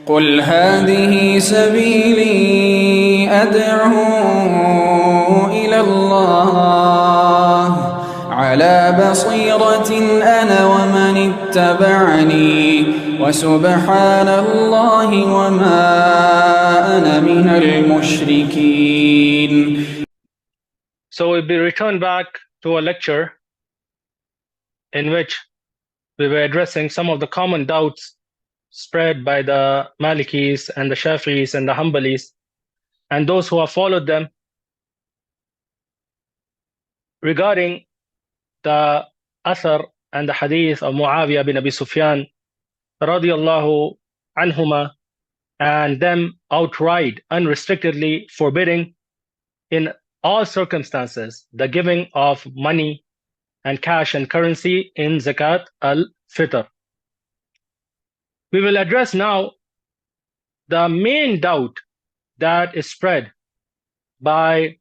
قل هذه سبيلي أدعو إلى الله على بصيرة أنا ومن اتبعني وسبحان الله وما أنا من المشركين. So we'll be returned back to a lecture in which we were addressing some of the common doubts spread by the Malikis and the Shafi'is and the Hanbalis and those who have followed them regarding the Athar and the Hadith of Muawiyah bin Abi Sufyan radiyallahu anhuma, and them outright, unrestrictedly forbidding in all circumstances the giving of money and cash and currency in Zakat al-Fitr. We will address now the main doubt that is spread by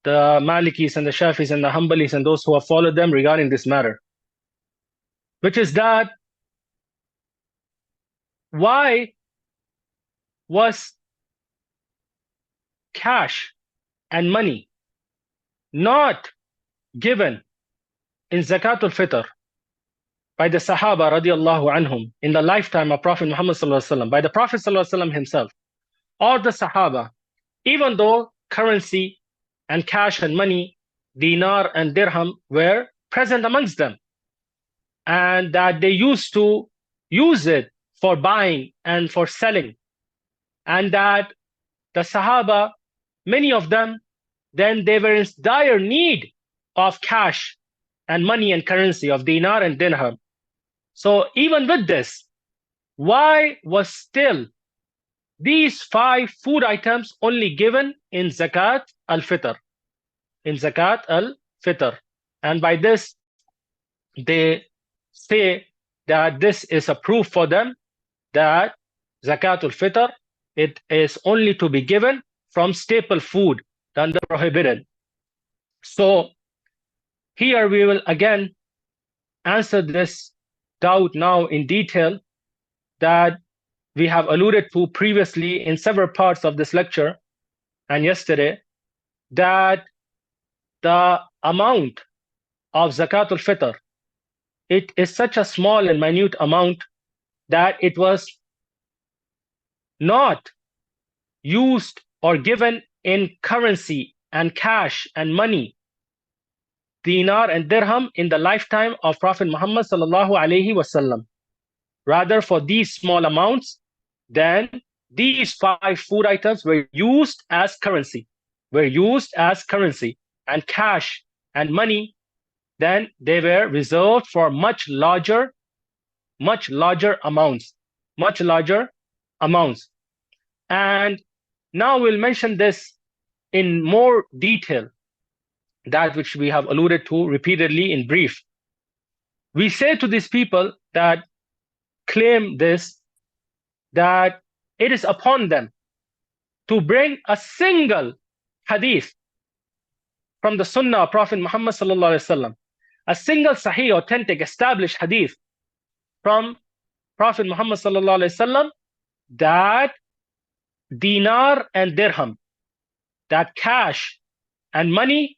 the Malikis and the Shafis and the Hanbalis and those who have followed them regarding this matter, which is that why was cash and money not given in Zakat al-Fitr by the Sahaba radiallahu anhum in the lifetime of Prophet Muhammad sallallahu alaihi wasallam, by the Prophet sallallahu alaihi wasallam himself, or the Sahaba, even though currency and cash and money, dinar and dirham, were present amongst them, and that they used to use it for buying and for selling, and that the Sahaba, many of them, then they were in dire need of cash and money and currency, of dinar and dirham. So even with this, why was still these 5 food items only given in Zakat al-Fitr? In Zakat al-Fitr. And by this, they say that this is a proof for them that Zakat al-Fitr, it is only to be given from staple food than the prohibited. So here we will again answer this doubt now in detail that we have alluded to previously in several parts of this lecture and yesterday, that the amount of Zakat al-Fitr, it is such a small and minute amount that it was not used or given in currency and cash and money, dinar and dirham, in the lifetime of Prophet Muhammad sallallahu alaihi wasallam. Rather, for these small amounts, then these 5 food items were used as currency, and cash and money, then they were reserved for much larger amounts. And now we'll mention this in more detail, that which we have alluded to repeatedly in brief. We say to these people that claim this, that it is upon them to bring a single hadith from the Sunnah of Prophet Muhammad sallallahu alaihi wasallam, a single sahih, authentic, established hadith from Prophet Muhammad sallallahu alaihi wasallam, that dinar and dirham, that cash and money,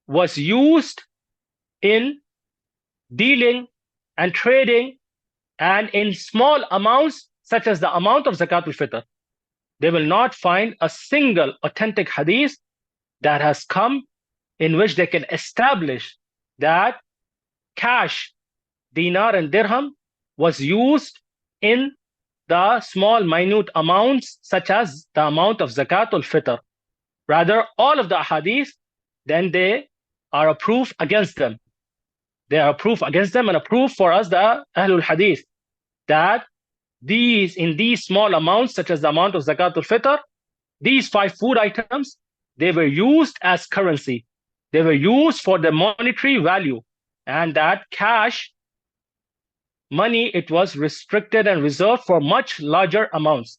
was used in dealing and trading and in small amounts such as the amount of Zakat al-Fitr. They will not find a single authentic hadith that has come in which they can establish that cash, dinar and dirham was used in the small minute amounts such as the amount of Zakat al-Fitr. Rather, all of the hadith, then they are a proof against them. They are a proof against them and a proof for us, the Ahle-Hadith, that in these small amounts, such as the amount of Zakat al-Fitr, these 5 food items, they were used as currency. They were used for the monetary value, and that cash, money, it was restricted and reserved for much larger amounts.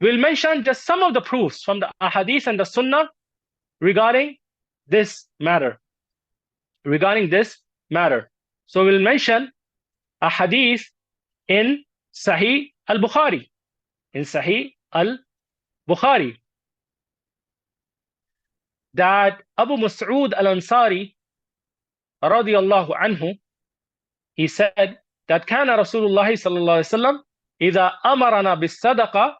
We'll mention just some of the proofs from the Ahadith and the Sunnah regarding this matter. So we'll mention a hadith in Sahih al-Bukhari, in Sahih al-Bukhari that Abu Mas'ud al-Ansari radiyallahu anhu, he said that كان رسول الله صلى الله عليه وسلم إذا أمرنا بالصدقة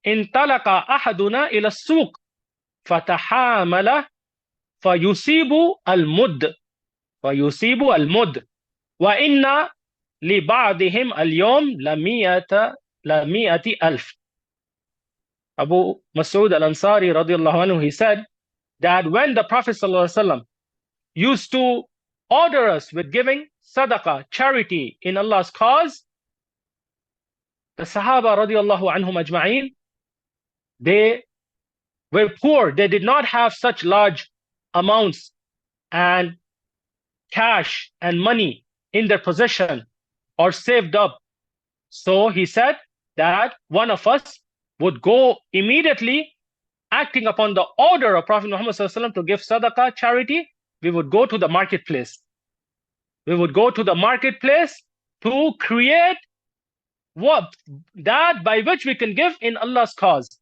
انطلق أحدنا إلى السوق فتحامل فيصيب المد وإن لبعضهم اليوم لمئة ألف. Abu Mas'ud al-Ansari radiyallahu anhu, he said that when the Prophet ﷺ used to order us with giving sadaqah, charity in Allah's cause, the Sahaba radiyallahu anhum ajma'in, they were poor. They did not have such large amounts and cash and money in their possession or saved up. So he said that one of us would go immediately, acting upon the order of Prophet Muhammad ﷺ to give sadaqah, charity. We would go to the marketplace. We would go to the marketplace to create what that by which we can give in Allah's cause,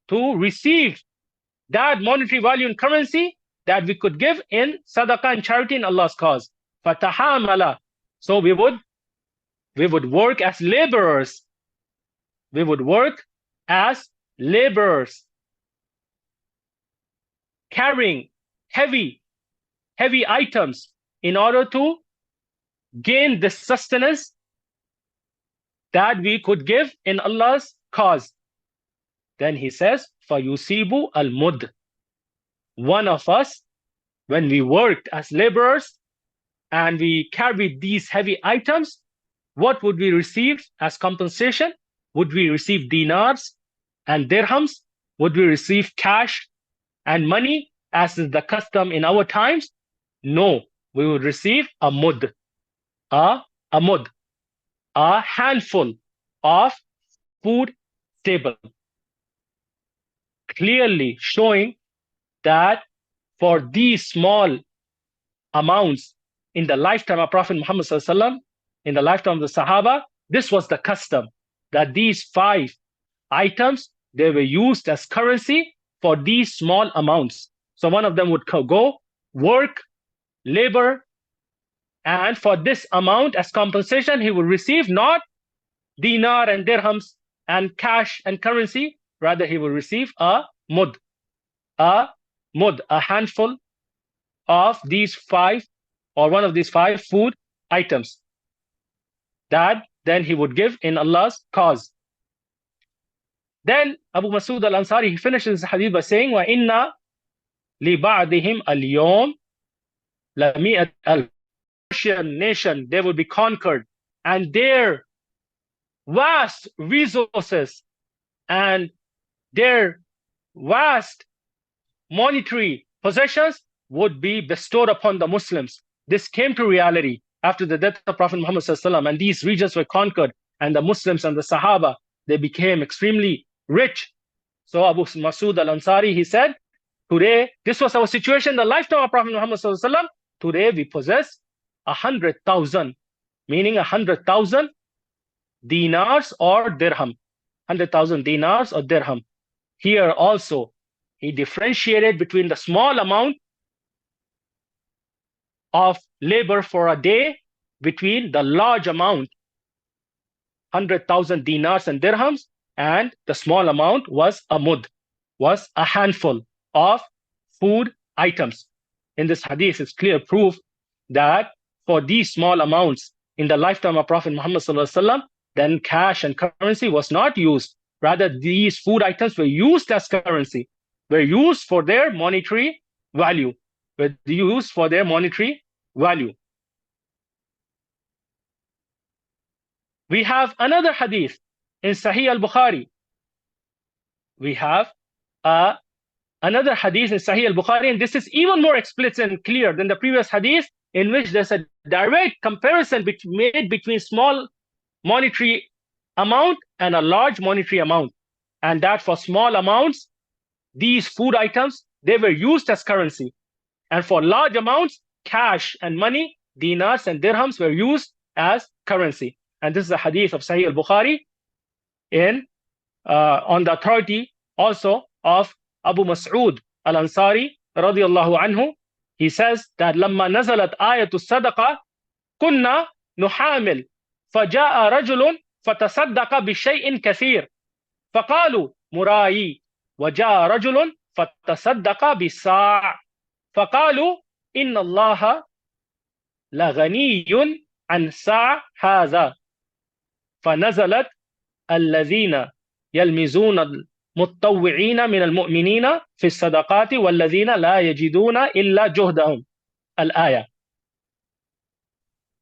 to receive that monetary value in currency that we could give in sadaqah and charity in Allah's cause. Fatahamala. So we would work as laborers. We would work as laborers, carrying heavy items in order to gain the sustenance that we could give in Allah's cause. Then he says, فَيُصِيبُ الْمُدْ. One of us, when we worked as laborers and we carried these heavy items, what would we receive as compensation? Would we receive dinars and dirhams? Would we receive cash and money as is the custom in our times? No, we would receive a mud, a handful of food stable. Clearly showing that for these small amounts in the lifetime of Prophet Muhammad ﷺ, in the lifetime of the Sahaba, this was the custom, that these 5 items, they were used as currency for these small amounts. So one of them would go, work, labor, and for this amount as compensation, he would receive not dinar and dirhams and cash and currency, rather he will receive a mud, a handful of these 5 or one of these 5 food items that then he would give in Allah's cause. Then Abu Mas'ud al-Ansari, he finishes the hadith by saying, وَإِنَّ لِبَعْدِهِمْ الْيَوْمِ لَمِئَةَ أَلْفٍ. Nation, they would be conquered, and their vast resources and their vast monetary possessions would be bestowed upon the Muslims. This came to reality after the death of Prophet Muhammad ﷺ, and these regions were conquered, and the Muslims and the Sahaba, they became extremely rich. So Abu Mas'ud al-Ansari, he said, today, this was our situation in the lifetime of Prophet Muhammad ﷺ. Today we possess 100,000, meaning 100,000 dinars or dirham. 100,000 dinars or dirham. Here also, he differentiated between the small amount of labor for a day between the large amount, 100,000 dinars and dirhams, and the small amount was a mud, was a handful of food items. In this hadith, it's clear proof that for these small amounts in the lifetime of Prophet Muhammad ﷺ, then cash and currency was not used. Rather, these food items were used as currency, were used for their monetary value, were used for their monetary value. We have another hadith in Sahih al-Bukhari. We have another hadith in Sahih al-Bukhari, and this is even more explicit and clear than the previous hadith, in which there's a direct comparison made between small monetary amount and a large monetary amount. And that for small amounts, these food items, they were used as currency. And for large amounts, cash and money, dinars and dirhams were used as currency. And this is a hadith of Sahih al-Bukhari in on the authority also of Abu Mas'ud al-Ansari radiyallahu anhu. He says that لما نزلت آية الصدقة كنا نحامل فجاء رجل فتصدق بشيء كثير فقالوا مرائي وجاء رجل فتصدق بالصاع فقالوا إن الله لغني عن صاع هذا فنزلت الذين يلمزون المتطوعين من المؤمنين في الصدقات والذين لا يجدون إلا جهدهم الآية.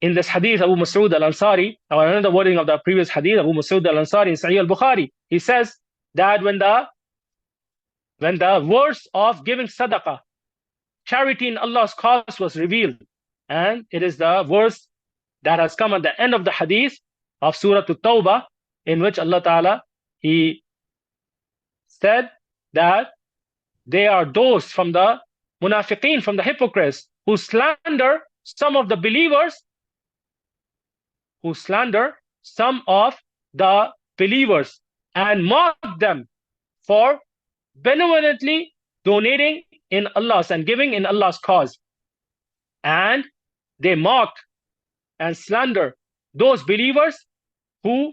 In this hadith, Abu Mas'ud al-Ansari, or another wording of the previous hadith, Abu Mas'ud al-Ansari in Sahih al-Bukhari, he says that when the verse of giving sadaqah, charity in Allah's cause was revealed, and it is the verse that has come at the end of the hadith of Surah At-Tawbah, in which Allah Ta'ala, He said that they are those from the munafiqeen, from the hypocrites, who slander some of the believers, and mock them for benevolently donating in Allah's and giving in Allah's cause. And they mock and slander those believers who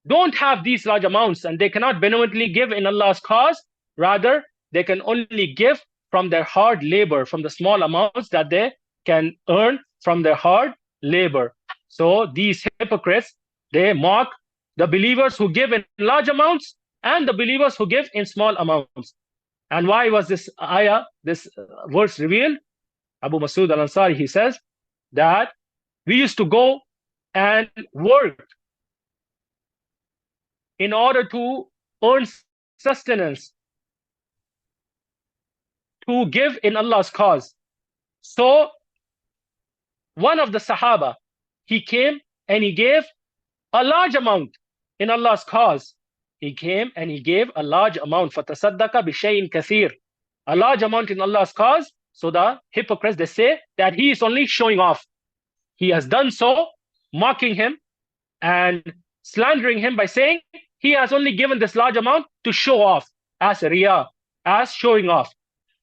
don't have these large amounts and they cannot benevolently give in Allah's cause. Rather, they can only give from their hard labor, from the small amounts that they can earn from their hard labor. So these hypocrites, they mock the believers who give in large amounts and the believers who give in small amounts. And why was this ayah, this verse revealed? Abu Mas'ud al-Ansari, he says that we used to go and work in order to earn sustenance, to give in Allah's cause. So one of the Sahaba, he came and he gave a large amount in Allah's cause. He came and he gave a large amount, فَتَصَدَّقَ بِشَيْءٍ كَثِيرٍ, a large amount in Allah's cause. So the hypocrites, they say that he is only showing off. He has done so, mocking him and slandering him by saying he has only given this large amount to show off, as riyah, as showing off.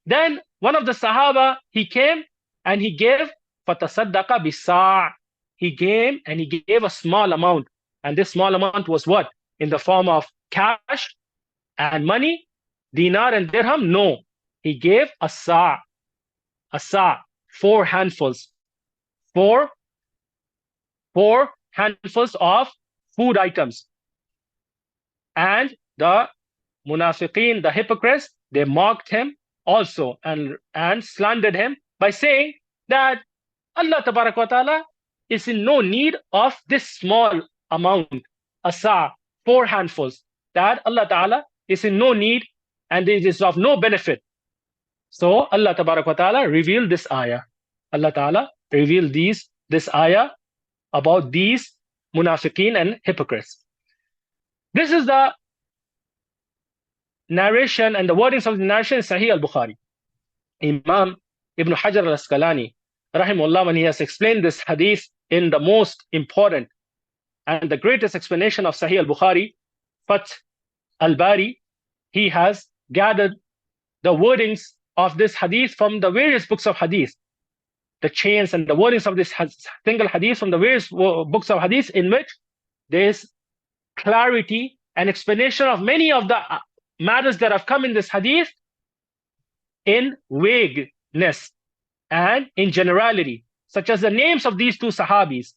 Then one of the Sahaba, he came and he gave فَتَصَدَّقَ بِالصَّاعٍ. He came and he gave a small amount. And this small amount was what? In the form of cash and money, dinar and dirham? No. He gave a sa', 4 handfuls. Four handfuls of food items. And the munafiqeen, the hypocrites, they mocked him also and slandered him by saying that Allah Tabarak wa Ta'ala is in no need of this small amount, a sa', 4 handfuls, that Allah Ta'ala is in no need and it is of no benefit. So Allah Tabarak wa Ta'ala revealed this ayah. Allah Ta'ala revealed this ayah about these munafiqeen and hypocrites. This is the narration and the wordings of the narration in Sahih al-Bukhari. Imam Ibn Hajar al-Asqalani, rahimahullah, when he has explained this hadith in the most important and the greatest explanation of Sahih al-Bukhari, Fath al-Bari, he has gathered the wordings of this hadith from the various books of hadith, the chains and the wordings of this single hadith from the various books of hadith, in which there is clarity and explanation of many of the matters that have come in this hadith in vagueness and in generality, such as the names of these two Sahabis.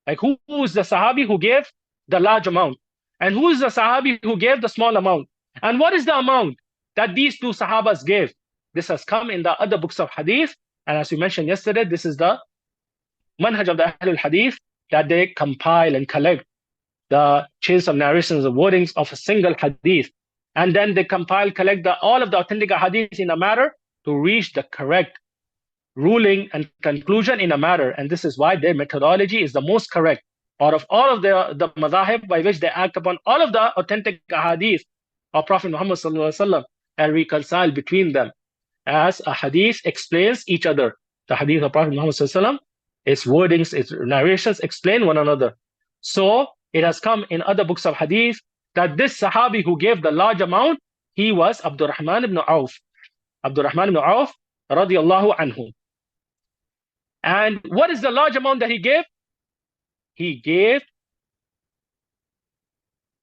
Like who is the Sahabi who gave the large amount? And who is the Sahabi who gave the small amount? And what is the amount that these two Sahabas gave? This has come in the other books of hadith. And as we mentioned yesterday, this is the manhaj of the Ahle-Hadith, that they compile and collect the chains of narrations, the wordings of a single hadith. And then they collect all of the authentic hadith in a matter to reach the correct ruling and conclusion in a matter. And this is why their methodology is the most correct out of all of the madhahib, by which they act upon all of the authentic hadith of Prophet Muhammad sallallahu alaihi wasallam and reconcile between them, as a hadith explains each other. The hadith of Prophet Muhammad sallallahu alaihi wasallam, its wordings, its narrations explain one another. So it has come in other books of hadith that this Sahabi who gave the large amount, he was Abdurrahman ibn Auf. Abdurrahman ibn Auf, radiallahu anhu. And what is the large amount that he gave? He gave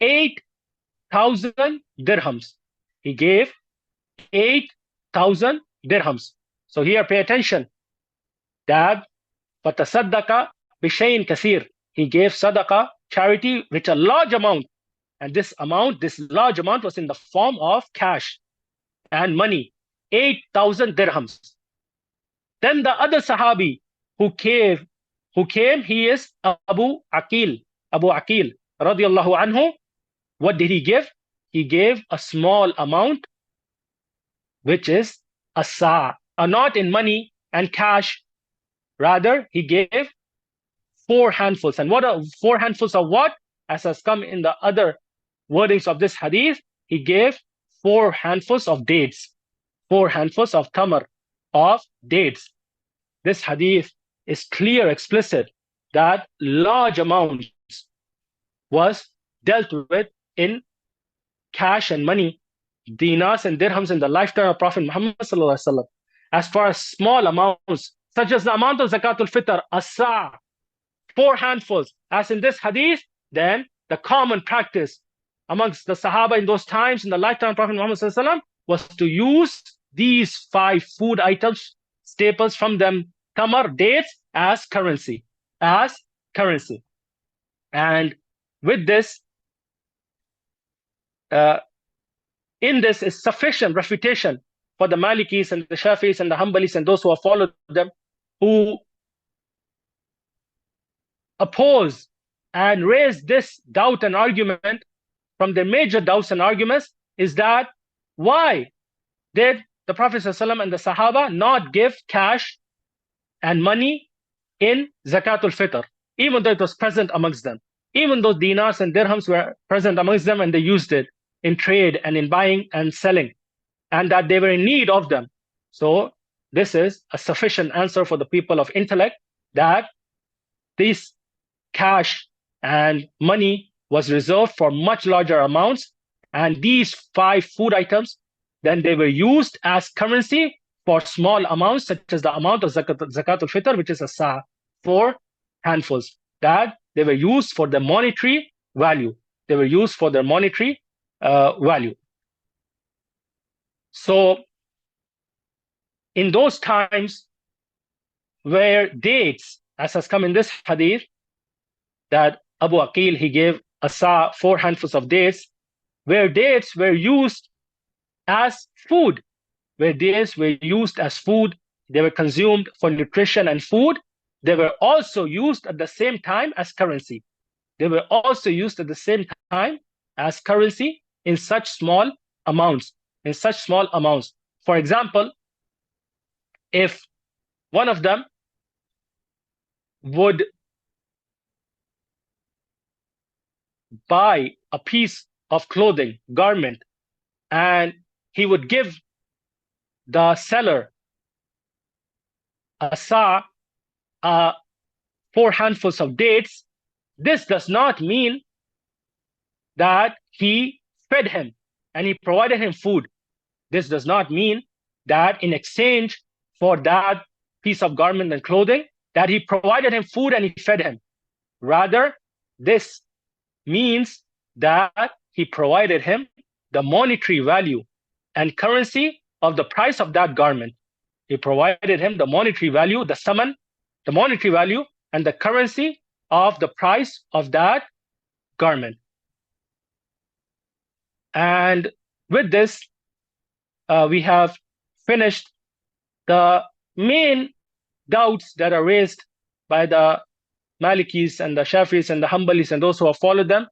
8,000 dirhams. He gave 8,000 dirhams. So here, pay attention. That فَتَصَدَّقَ بِشَيْءٍ كَثِيرٍ. He gave sadaqah, charity, which a large amount. And this large amount was in the form of cash and money. 8,000 dirhams. Then the other Sahabi who came, he is Abu Aqil, radiallahu anhu. What did he give? He gave a small amount, which is a sa', not in money and cash. Rather, he gave 4 handfuls. And what are 4 handfuls of what? As has come in the other wordings of this hadith, he gave 4 handfuls of dates, 4 handfuls of tamar, of dates. This hadith is clear, explicit, that large amounts was dealt with in cash and money, dinars and dirhams in the lifetime of Prophet Muhammad sallallahu alaihi wasallam. As far as small amounts, such as the amount of Zakat al-Fitr, as-sa', 4 handfuls, as in this hadith, then the common practice amongst the Sahaba in those times, in the lifetime of Prophet Muhammad sallallahu alaihi wasallam, was to use these 5 food items, staples from them, tamar, dates, as currency. And with this, in this is sufficient refutation for the Malikis and the Shafis and the Hanbalis and those who have followed them, who oppose and raise this doubt and argument. From the major doubts and arguments is that why did the Prophet ﷺ and the Sahaba not give cash and money in Zakat al-Fitr, even though it was present amongst them, even though dinars and dirhams were present amongst them and they used it in trade and in buying and selling, and that they were in need of them. So this is a sufficient answer for the people of intellect that this cash and money was reserved for much larger amounts, and these 5 food items, then they were used as currency for small amounts, such as the amount of Zakat al-Fitr, which is a sa', 4 handfuls, that they were used for the monetary value. They were used for their monetary value. So in those times where dates, as has come in this hadith, that Abu Aqil, he gave a sa', 4 handfuls of dates, where dates were used as food, they were consumed for nutrition and food, they were also used at the same time as currency. In such small amounts. For example, if one of them would buy a piece of clothing, garment, and he would give the seller a sa', 4 handfuls of dates, this does not mean that he fed him and he provided him food. This does not mean that in exchange for that piece of garment and clothing, that he provided him food and he fed him. Rather, this means that he provided him the monetary value and currency of the price of that garment. He provided him the monetary value, the saman, the monetary value, and the currency of the price of that garment. And with this, we have finished the main doubts that are raised by the Malikis and the Shafis and the Hanbalis and those who have followed them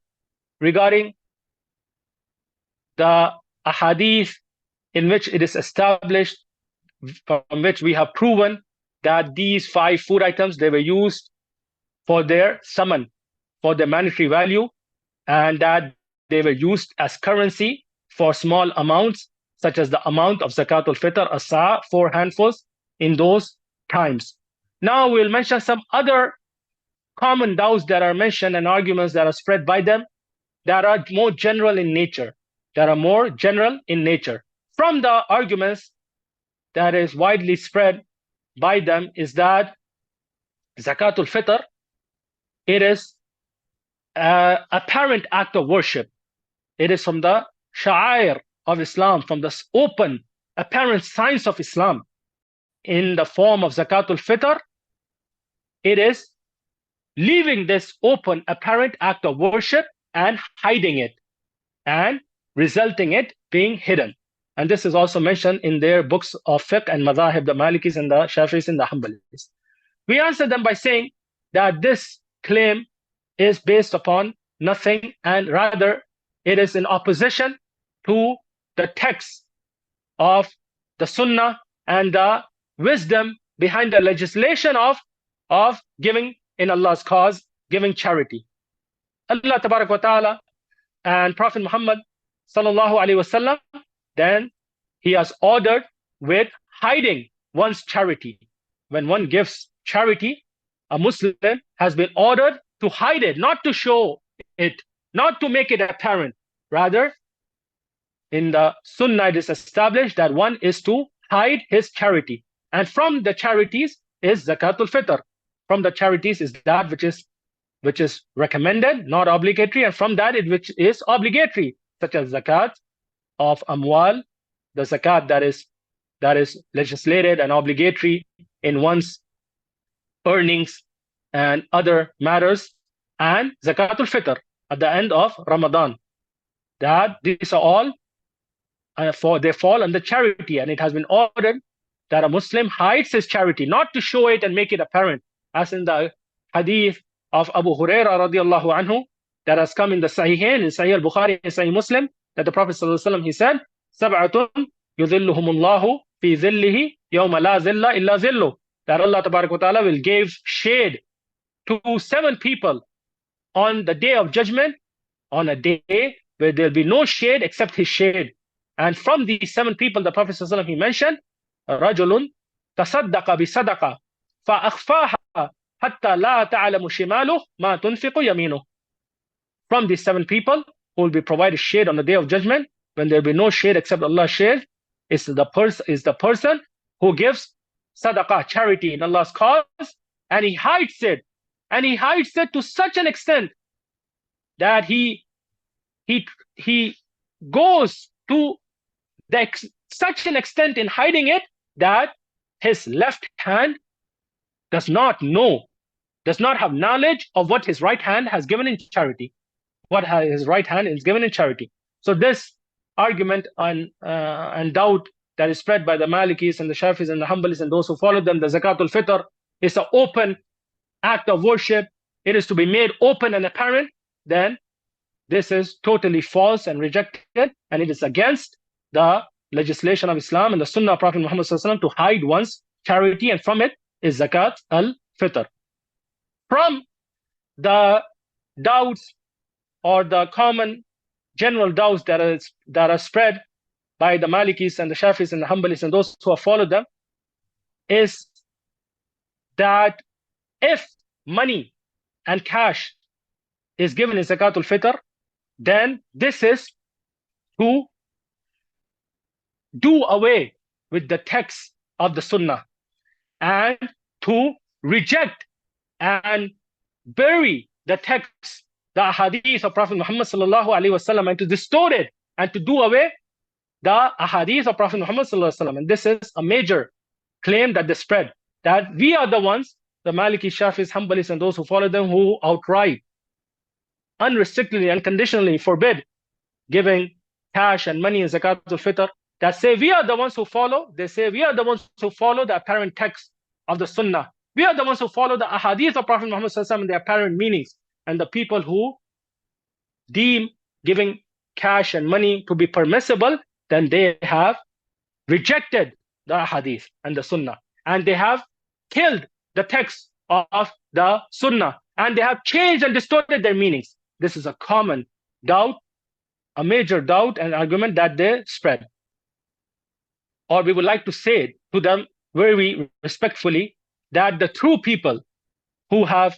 regarding the ahadith in which it is established, from which we have proven that these 5 food items, they were used for their saman, for their monetary value, and that they were used as currency for small amounts, such as the amount of Zakat al-Fitr, a sa', 4 handfuls in those times. Now we'll mention some other common doubts that are mentioned and arguments that are spread by them that are more general in nature. From the arguments that is widely spread by them is that Zakat al-Fitr, it is an apparent act of worship. It is from the sha'air of Islam, from the open, apparent signs of Islam. In the form of Zakat al-Fitr, it is leaving this open, apparent act of worship and hiding it, and resulting it being hidden. And this is also mentioned in their books of fiqh and madhahib, the Malikis and the Shafi'is and the Hanbalis. We answer them by saying that this claim is based upon nothing, and rather it is in opposition to the text of the Sunnah and the wisdom behind the legislation of giving in Allah's cause, giving charity. Allah Tabarak wa Ta'ala and Prophet Muhammad sallallahu alaihi wasallam, then he has ordered with hiding one's charity. When one gives charity, a Muslim has been ordered to hide it, not to show it, not to make it apparent. Rather, in the Sunnah it is established that one is to hide his charity. And from the charities is Zakat al-Fitr. From the charities is that which is recommended, not obligatory, and from that which is obligatory, such as Zakat of Amwal, the Zakat that is legislated and obligatory in one's earnings and other matters, and Zakat al-Fitr at the end of Ramadan. That these are all they fall under charity, and it has been ordered that a Muslim hides his charity, not to show it and make it apparent, as in the hadith of Abu Hurairah radiallahu anhu that has come in the Sahihain, in Sahih al-Bukhari and Sahih Muslim, that the Prophet sallallahu alaihi wasallam, he said, "Sab'atun yudhilluhumullahu fi dhillihi yawma la zilla illa zillu." That Allah Tabarak wa Ta'ala will give shade to 7 people on the day of judgment, on a day where there will be no shade except his shade. And from these 7 people, the Prophet sallallahu alaihi wasallam, he mentioned, "Rajulun tasaddaqa bi sadaqa fa akhfaha hatta la ta'lamu shimaluhu ma tunfiqu yaminuhu." From these 7 people who will be provided shade on the day of judgment, when there will be no shade except Allah's shade, is the person who gives sadaqah, charity in Allah's cause, and he hides it, to such an extent that he goes to such an extent in hiding it that his left hand does not have knowledge of what his right hand has given in charity. So this argument and doubt that is spread by the Malikis and the Shafis and the Hanbalis and those who follow them, the Zakat al-Fitr is an open act of worship, it is to be made open and apparent, then this is totally false and rejected, and it is against the legislation of Islam and the Sunnah of Prophet Muhammad sallallahu alaihi wasallam to hide one's charity, and from it is Zakat al-Fitr. From the doubts or the common general doubts that are spread by the Malikis and the Shafis and the Hanbalis and those who have followed them, is that if money and cash is given in Zakat al-Fitr, then this is to do away with the text of the Sunnah and to reject and bury the text, the Ahadith of Prophet Muhammad sallallahu alaihi wasallam, and to distort it and to do away the Ahadith of Prophet Muhammad sallallahu alaihi wasallam. And this is a major claim that they spread, that we are the ones, the Maliki, Shafis, Hanbalis, and those who follow them, who outright, unrestrictedly, unconditionally forbid giving cash and money in Zakat al-Fitr, that say we are the ones who follow, they say we are the ones who follow the apparent text of the Sunnah. We are the ones who follow the Ahadith of Prophet Muhammad sallallahu alaihi wasallam and the apparent meanings. And the people who deem giving cash and money to be permissible, then they have rejected the Ahadith and the Sunnah, and they have killed the text of the Sunnah, and they have changed and distorted their meanings. This is a common doubt, a major doubt and argument that they spread. Or we would like to say to them very respectfully that the true people who have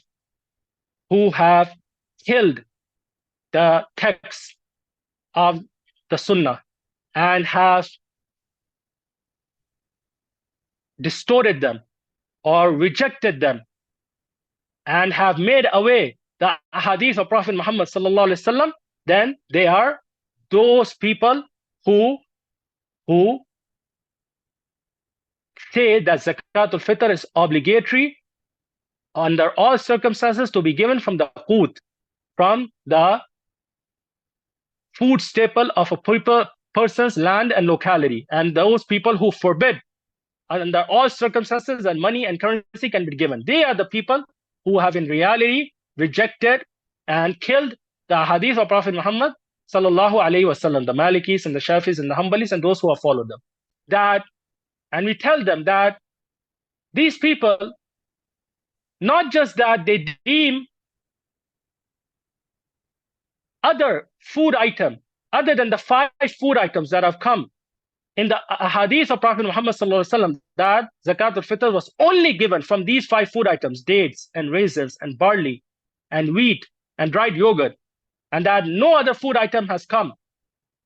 killed the texts of the Sunnah and have distorted them or rejected them and have made away the hadith of Prophet Muhammad sallallahu alaihi wasallam, then they are those people who say that Zakat al-Fitr is obligatory under all circumstances to be given from the qut, from the food staple of a person's land and locality, and those people who forbid under all circumstances that money and currency can be given. They are the people who have in reality rejected and killed the hadith of Prophet Muhammad sallallahu alaihi wasallam, the Malikis and the Shafis and the Hanbalis and those who have followed them. And we tell them that these people, not just that they deem other food item, other than the 5 food items that have come in the hadith of Prophet Muhammad sallallahu alaihi wasallam, that Zakat al-Fitr was only given from these 5 food items, dates and raisins and barley and wheat and dried yogurt, and that no other food item has come,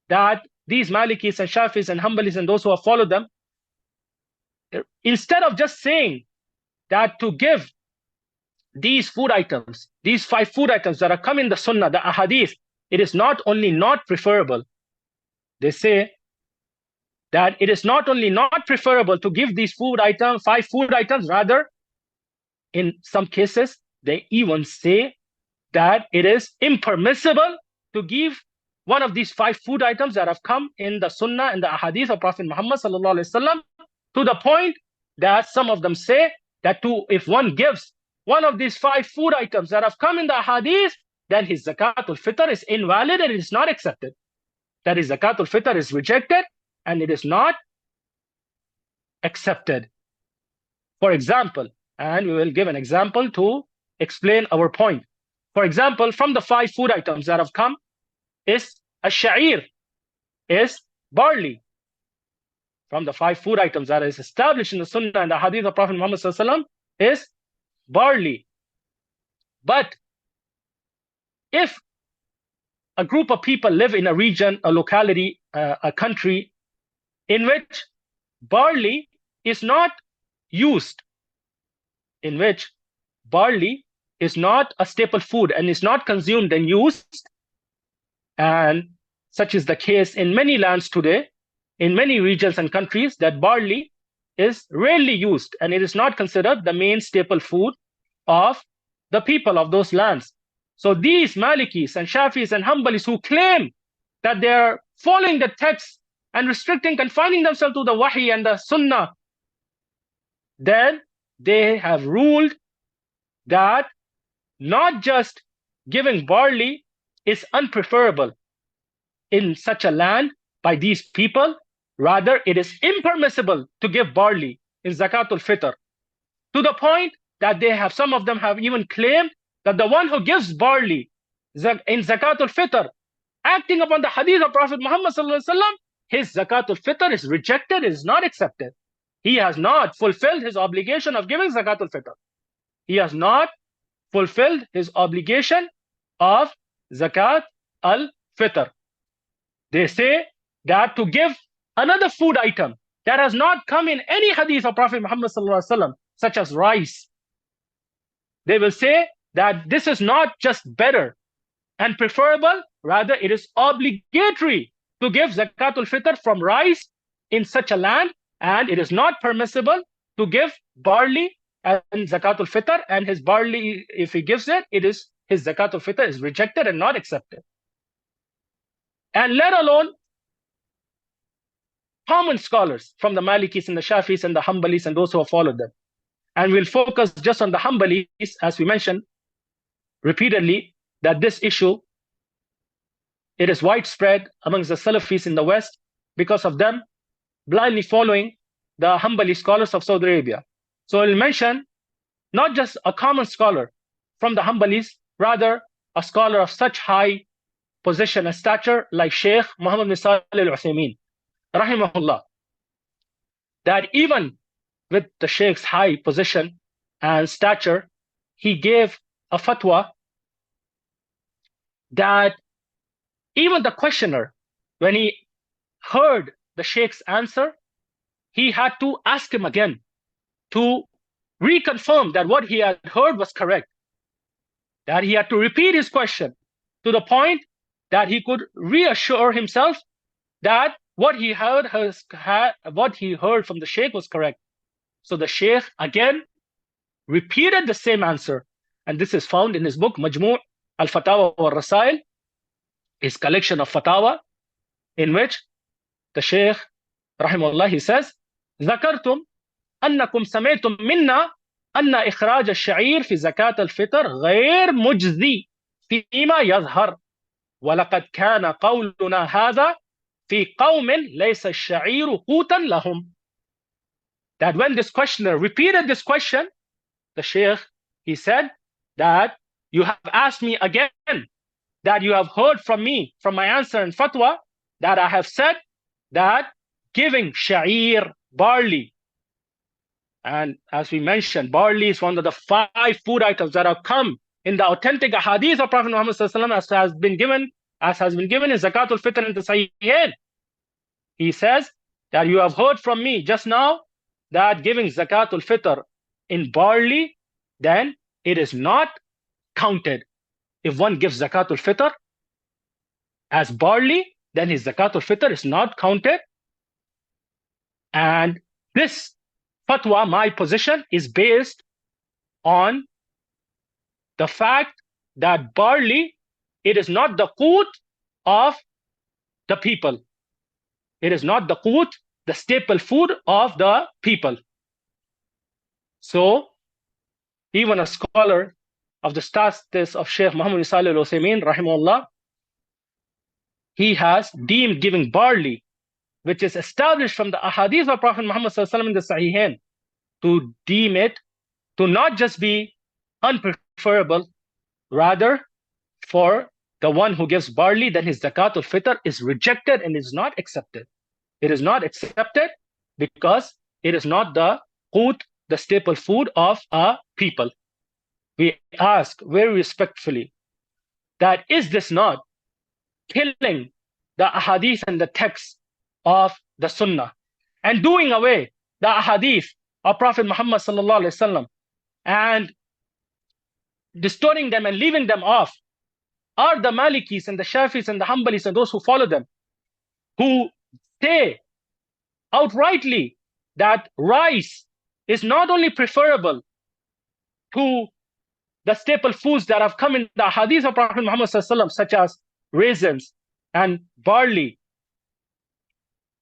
that these Malikis and Shafis and Hanbalis and those who have followed them, instead of just saying that to give these food items, these 5 food items that are come in the Sunnah, the Ahadith, it is not only not preferable, they say that it is not only not preferable to give these 5 food items, rather, in some cases, they even say that it is impermissible to give one of these 5 food items that have come in the Sunnah and the Ahadith of Prophet Muhammad sallallahu alaihi wasallam, to the point that some of them say that if one gives one of these 5 food items that have come in the Ahadith, then his Zakat al-Fitr is invalid and it is not accepted. That his Zakat al-Fitr is rejected and it is not accepted. For example, and we will give an example to explain our point. For example, from the 5 food items that have come is al-Shareef, is barley. From the 5 food items that is established in the Sunnah and the Hadith of Prophet Muhammad sallallahu alaihi wasallam is barley. But if a group of people live in a region, a locality, a country in which barley is not used, in which barley is not a staple food and is not consumed and used, and such is the case in many lands today, in many regions and countries, that barley is rarely used and it is not considered the main staple food of the people of those lands. So these Malikis and Shafis and Hanbalis who claim that they are following the text and confining themselves to the Wahi and the Sunnah, then they have ruled that not just giving barley is unpreferable in such a land by these people, rather it is impermissible to give barley in Zakat al-Fitr, to the point that some of them have even claimed that the one who gives barley in Zakat al-Fitr, acting upon the hadith of Prophet Muhammad sallallahu alaihi wasallam, his Zakat al-Fitr is rejected, is not accepted. He has not fulfilled his obligation of giving Zakat al-Fitr. He has not fulfilled his obligation of Zakat al-Fitr. They say that to give another food item that has not come in any hadith of Prophet Muhammad sallallahu alaihi wasallam, such as rice, they will say that this is not just better and preferable, rather it is obligatory to give Zakat al-Fitr from rice in such a land, and it is not permissible to give barley and Zakat al-Fitr, and his barley, if he gives it, his Zakat al-Fitr is rejected and not accepted. And let alone common scholars from the Malikis and the Shafis and the Hanbalis and those who have followed them. And we'll focus just on the Hanbalis, as we mentioned repeatedly, that this issue, it is widespread amongst the Salafis in the West because of them blindly following the Hanbali scholars of Saudi Arabia. So we'll mention not just a common scholar from the Hanbalis, rather a scholar of such high position and stature like Sheikh Muhammad bin Salih al-Uthaymeen, rahimahullah, that even with the Sheikh's high position and stature, he gave a fatwa that even the questioner, when he heard the Sheikh's answer, he had to ask him again to reconfirm that what he had heard was correct. That he had to repeat his question to the point that he could reassure himself that what he heard from the Sheikh was correct. So the Sheikh again repeated the same answer, and this is found in his book Majmu' al-Fatawa wal-Rasail, his collection of fatawa, in which the Sheikh rahimahullah, he says, ذكرتم أنكم سمعتم منا أن إخراج الشعير في زكاة الفطر غير مجزي فيما يظهر ولقد كان قولنا هذا في قوم ليس الشعير قوتا لهم. That when this questioner repeated this question, the Sheikh, he said that you have asked me again, that you have heard from me, from my answer in fatwa, that I have said that giving sha'ir, barley, and as we mentioned, barley is one of the 5 food items that have come in the authentic hadith of Prophet Muhammad as has been given in Zakat al-Fitr in the Sahihain. He says that you have heard from me just now that giving Zakat al-Fitr in barley, then it is not counted. If one gives Zakat al-Fitr as barley, then his Zakat al-Fitr is not counted. And this fatwa, my position, is based on the fact that barley, it is not the qut of the people. It is not the qut, the staple food of the people. So even a scholar of the status of Sheikh Muhammad Salih al-Uthaymeen, rahimahullah, he has deemed giving barley, which is established from the ahadith of Prophet Muhammad in the Sahihain, to deem it to not just be unpreferable, rather for the one who gives barley, then his Zakat al-Fitr is rejected and is not accepted. It is not accepted because it is not the qut, the staple food of a people. We ask very respectfully that is this not killing the ahadith and the text of the sunnah and doing away the ahadith of Prophet Muhammad sallallahu alaihi wasallam and distorting them and leaving them off are the Malikis and the Shafis and the Hanbalis and those who follow them, who say outrightly that rice is not only preferable to the staple foods that have come in the hadith of Prophet Muhammad sallallahu alaihi wasallam, such as raisins and barley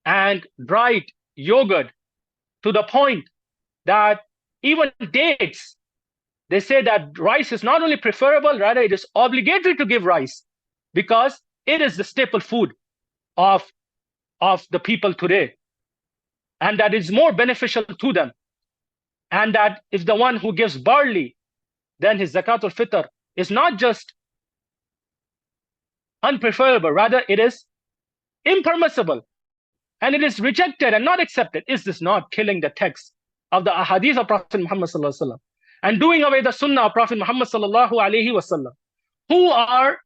and dried yogurt, to the point that even dates, they say that rice is not only preferable, rather it is obligatory to give rice because it is the staple food of the people today, and that is more beneficial to them. And that if the one who gives barley, then his Zakat al-Fitr is not just unpreferable, rather it is impermissible and it is rejected and not accepted. Is this not killing the text of the ahadith of Prophet Muhammad sallallahu alaihi wasallam and doing away the sunnah of Prophet Muhammad sallallahu alaihi wasallam, who are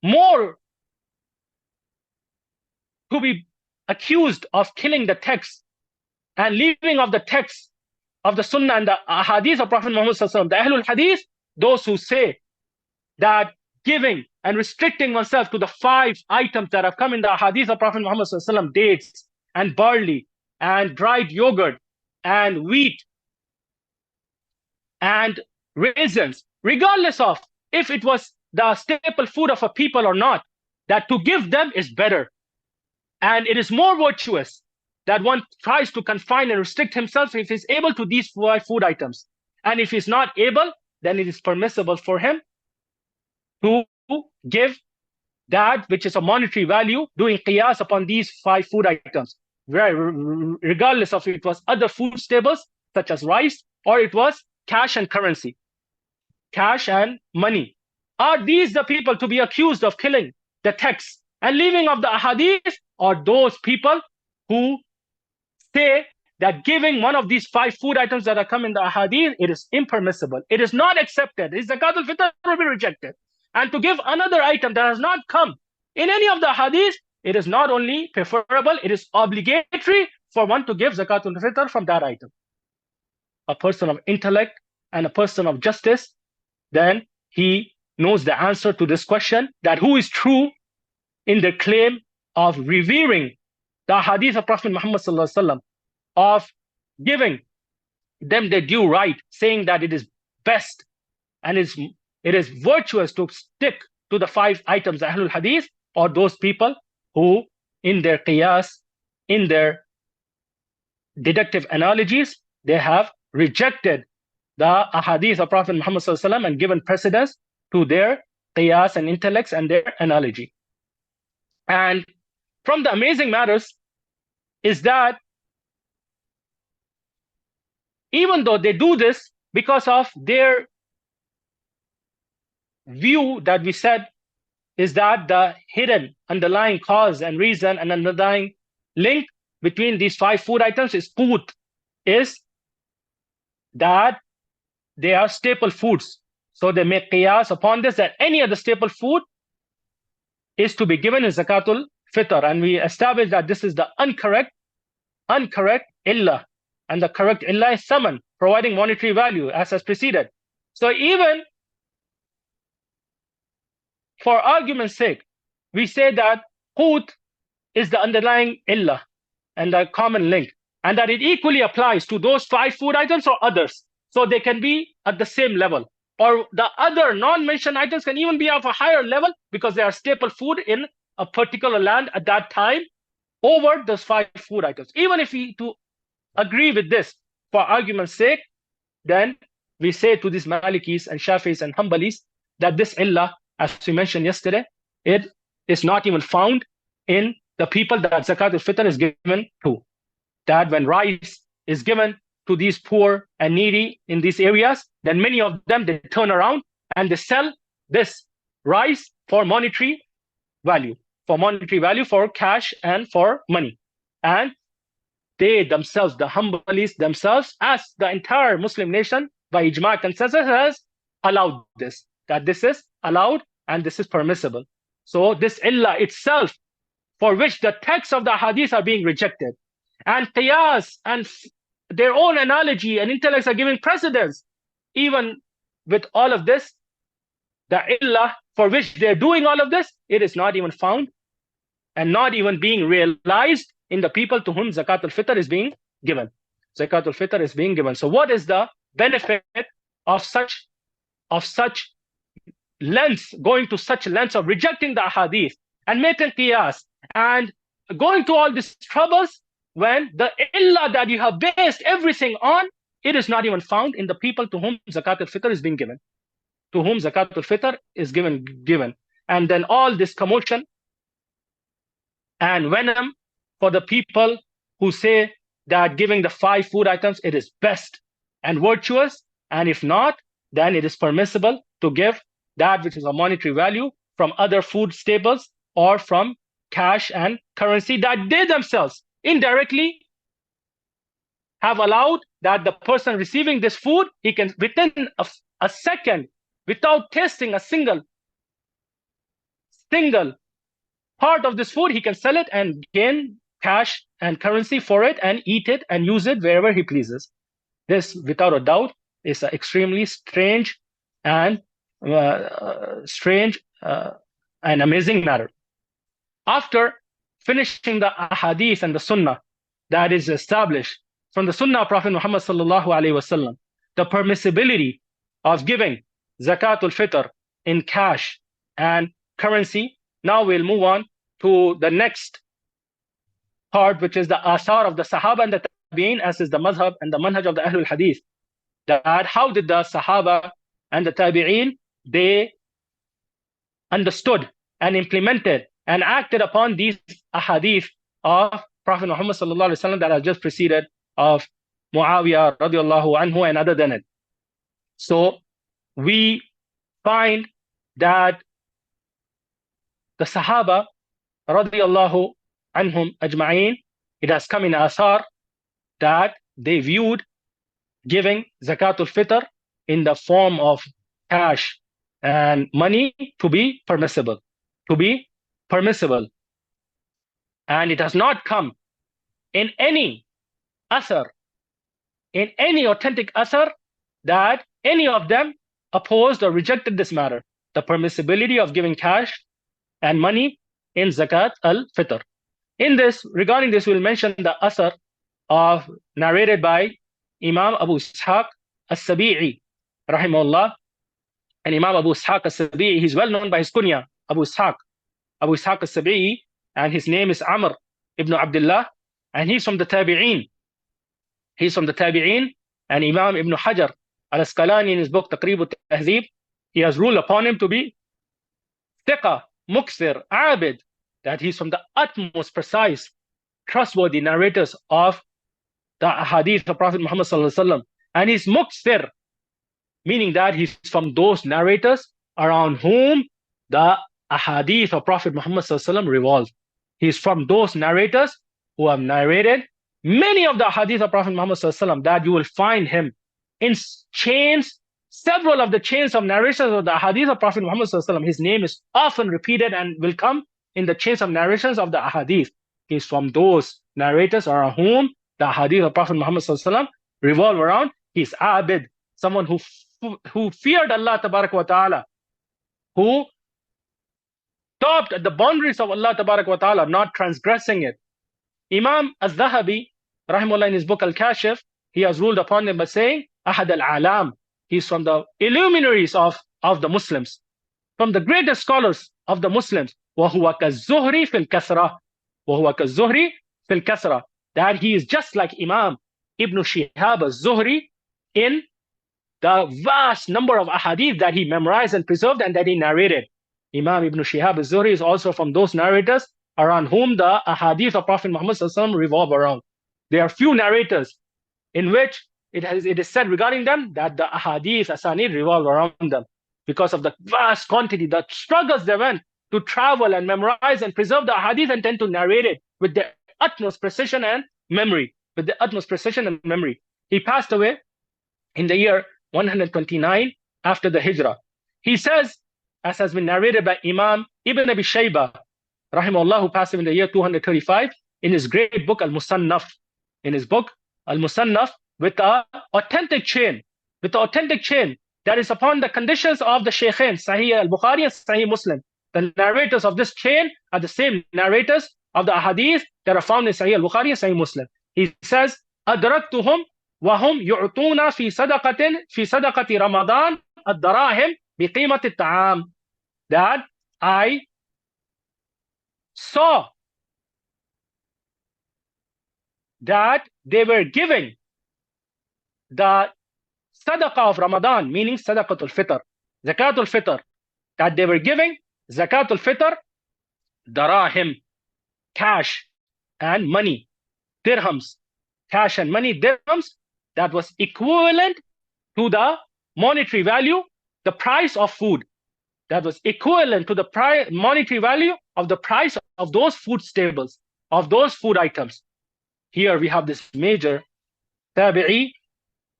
more to be accused of killing the text and leaving of the text of the sunnah and the ahadith of Prophet Muhammad sallallahu alaihi wasallam, the Ahle-Hadith, those who say that giving and restricting oneself to the 5 items that have come in the hadith of Prophet Muhammad sallallahu alaihi wasallam, dates and barley and dried yogurt and wheat and raisins, regardless of if it was the staple food of a people or not, that to give them is better. And it is more virtuous that one tries to confine and restrict himself if he's able to these 5 food items. And if he's not able, then it is permissible for him to give that which is a monetary value, doing qiyas upon these 5 food items, regardless of if it was other food staples such as rice or it was cash and currency, cash and money. Are these the people to be accused of killing the text and leaving of the ahadith, or those people who say that giving one of these 5 food items that are come in the ahadith, it is impermissible, it is not accepted, his Zakat al-Fitr will be rejected, and to give another item that has not come in any of the hadith, it is not only preferable, it is obligatory for one to give zakatul fitr from that item. A person of intellect and a person of justice, then he knows the answer to this question, that who is true in the claim of revering the hadith of Prophet Muhammad sallallahu alaihi wasallam, of giving them their due right, saying that it is best and it is virtuous to stick to the 5 items, Ahle-Hadith, or those people who, in their qiyas, in their deductive analogies, they have rejected the ahadith of Prophet Muhammad sallallahu alaihi wasallam and given precedence to their qiyas and intellects and their analogy. And from the amazing matters is that even though they do this because of their view that we said is that the hidden underlying cause and reason and underlying link between these 5 food items is qut, is that they are staple foods. So they make qiyas upon this, that any other staple food is to be given in zakatul fitr. And we established that this is the incorrect illah. And the correct illah is saman, providing monetary value, as has preceded. So even for argument's sake, we say that qut is the underlying illah and the common link, and that it equally applies to those 5 food items or others. So they can be at the same level, or the other non-mentioned items can even be of a higher level because they are staple food in a particular land at that time over those 5 food items. Even if we to agree with this for argument's sake, then we say to these Malikis and Shafis and Hanbalis that this illah, as we mentioned yesterday, it is not even found in the people that Zakat al-Fitr is given to. That when rice is given to these poor and needy in these areas, then many of them, they turn around and they sell this rice for monetary value, for cash and for money. And they themselves, the Hanbalis themselves, as the entire Muslim nation, by ijma consensus, has allowed this, that this is allowed and this is permissible. So this illah itself, for which the texts of the hadith are being rejected, and qiyas and their own analogy and intellects are giving precedence, even with all of this, the illah for which they're doing all of this, it is not even found and not even being realized in the people to whom Zakat al-Fitr is being given. Zakat al-Fitr is being given. So what is the benefit of such lengths, going to such lengths of rejecting the hadith and making qiyas and going to all these troubles when the illah that you have based everything on, it is not even found in the people to whom Zakat al-Fitr is being given, to whom Zakat al-Fitr is given. And then all this commotion and venom for the people who say that giving the 5 food items, it is best and virtuous, and if not, then it is permissible to give that which is a monetary value from other food staples or from cash and currency that they themselves indirectly have allowed, that the person receiving this food, he can within a second, without tasting a single part of this food, he can sell it and gain cash and currency for it and eat it and use it wherever he pleases. This, without a doubt, is an extremely strange and amazing matter. After finishing the ahadith and the sunnah that is established from the sunnah of Prophet Muhammad sallallahu alaihi wasallam, the permissibility of giving zakatul fitr in cash and currency, now we'll move on to the next part, which is the asar of the Sahaba and the Tabi'in, as is the mazhab and the manhaj of the Ahl-Hadith. That how did the Sahaba and the Tabi'in, they understood and implemented and acted upon these ahadith of Prophet Muhammad sallallahu alaihi wasallam that has just preceded, of Muawiyah radiallahu anhu and other than it. So we find that the Sahaba radiallahu anhum ajma'in, it has come in asar that they viewed giving zakatul fitr in the form of cash and money to be permissible, to be permissible. And it has not come in any asar, in any authentic asar, that any of them opposed or rejected this matter, the permissibility of giving cash and money in Zakat al-Fitr. In this, regarding this, we'll mention the asar narrated by Imam Abu Ishaq al-Sabi'i, rahimahullah. And Imam Abu Ishaq al-Sabi'i, he's well known by his kunya, Abu Ishaq al-Sabi'i, and his name is Amr ibn Abdullah, and he's from the Tabi'een. He's from the Tabi'een, and Imam Ibn Hajar al-Asqalani in his book Taqrib al-Tahdhib, he has ruled upon him to be thiqa, mukthir, abid, that he's from the utmost precise, trustworthy narrators of the hadith of Prophet Muhammad sallallahu alaihi wasallam. And he's mukthir, meaning that he's from those narrators around whom the ahadith of Prophet Muhammad sallallahu alaihi wasallam revolve. He's from those narrators who have narrated many of the hadith of Prophet Muhammad sallallahu alaihi wasallam, that you will find him in chains, several of the chains of narrations of the hadith of Prophet Muhammad sallallahu alaihi wasallam. His name is often repeated and will come in the chains of narrations of the hadith. He's from those narrators around whom the hadith of Prophet Muhammad sallallahu alaihi wasallam revolve around. He's abid, someone who feared Allah tabarak wa ta'ala, who stopped at the boundaries of Allah tabarak wa ta'ala, not transgressing it. Imam al-Zahabi, rahimahullah, in his book Al-Kashif, he has ruled upon him by saying, Ahad al-Alam, he's from the illuminaries of the Muslims, from the greatest scholars of the Muslims. وَهُوَ كَالزُّهْرِ فِي الْكَثْرَةِ وَهُوَ كَالزُّهْرِ فِي الْكَثْرَةِ, that he is just like Imam Ibn Shihab al-Zuhri in the vast number of ahadith that he memorized and preserved and that he narrated. Imam Ibn Shihab al-Zuhri is also from those narrators around whom the ahadith of Prophet Muhammad sallallahu alaihi wasallam revolve around. There are few narrators in which it is said regarding them that the ahadith, asanid, revolve around them because of the vast quantity, the struggles they went to travel and memorize and preserve the ahadith and tend to narrate it with the utmost precision and memory. He passed away in the year 129 after the Hijrah. He says, as has been narrated by Imam Ibn Abi Shayba, rahimahullah, who passed away in the year 235, in his great book Al-Musannaf, with the authentic chain that is upon the conditions of the Shaykhain, Sahih al-Bukhari and Sahih Muslim. The narrators of this chain are the same narrators of the ahadith that are found in Sahih al-Bukhari and Sahih Muslim. He says, أدركتهم وهم يعطون في صدقة رمضان الدراهم بقيمة الطعام, that I saw that they were giving the sadaqah of Ramadan, meaning sadaqatul fitr, zakatul fitr, that they were giving zakatul fitr, darahim, cash and money, dirhams, cash and money, dirhams, that was equivalent to the monetary value, the price of food, that was equivalent to the monetary value of the price of those food staples, of those food items. Here we have this major tabi'i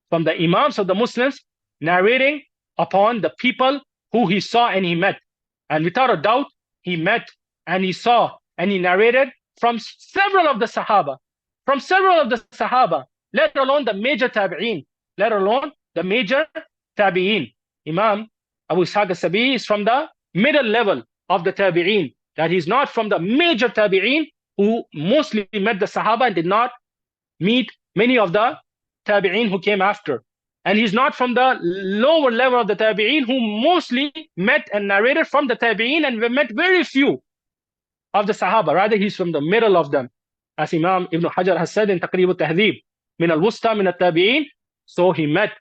from the imams of the Muslims narrating upon the people who he saw and he met. And without a doubt, he met and he saw and he narrated from several of the Sahaba, let alone the major tabi'een, Imam Abu Ishaq al-Sabi'i is from the middle level of the tabi'een, that he's not from the major tabi'een who mostly met the Sahaba and did not meet many of the tabi'een who came after. And he's not from the lower level of the tabi'een who mostly met and narrated from the tabi'een and met very few of the Sahaba. Rather, he's from the middle of them. As Imam Ibn Hajar has said in Taqrib al-Tahdhib, min al-wusta min al-tabi'een. So he met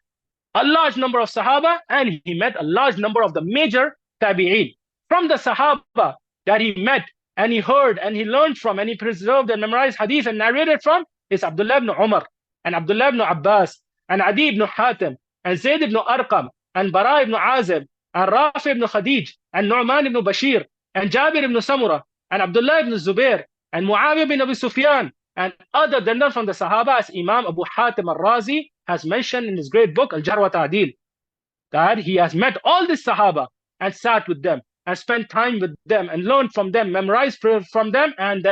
a large number of Sahaba and he met a large number of the major tabi'een. From the Sahaba that he met and he heard and he learned from and he preserved and memorized hadith and narrated from is Abdullah ibn Umar and Abdullah ibn Abbas and Adi ibn Hatim and Zayd ibn Arqam and Bara ibn Azib and Rafi ibn Khadij and Nu'man ibn Bashir and Jabir ibn Samura and Abdullah ibn Zubair and Muawiyah ibn Abi Sufyan and other than them from the Sahaba, as Imam Abu Hatim al-Razi has mentioned in his great book Al-Jarh wa Ta'dil, that he has met all the Sahaba and sat with them and spent time with them and learned from them, memorized from them, and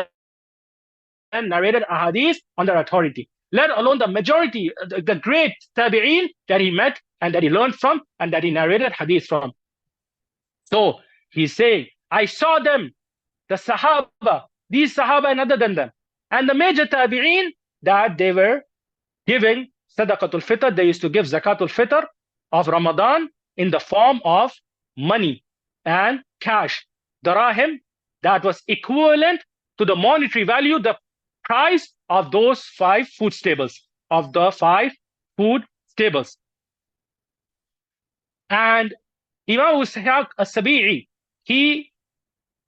then narrated a hadith on their authority. Let alone the majority, the great tabi'een that he met and that he learned from and that he narrated hadith from. So he's saying, I saw them, the Sahaba, these Sahaba and other than them, and the major tabi'een, that they were giving Sadaqatul Fitr. They used to give Zakatul Fitr of Ramadan in the form of money and cash, darahim, that was equivalent to the monetary value, the price of those 5 food staples, of the 5 food staples. And Imam Ishaq as-Sabi'i, he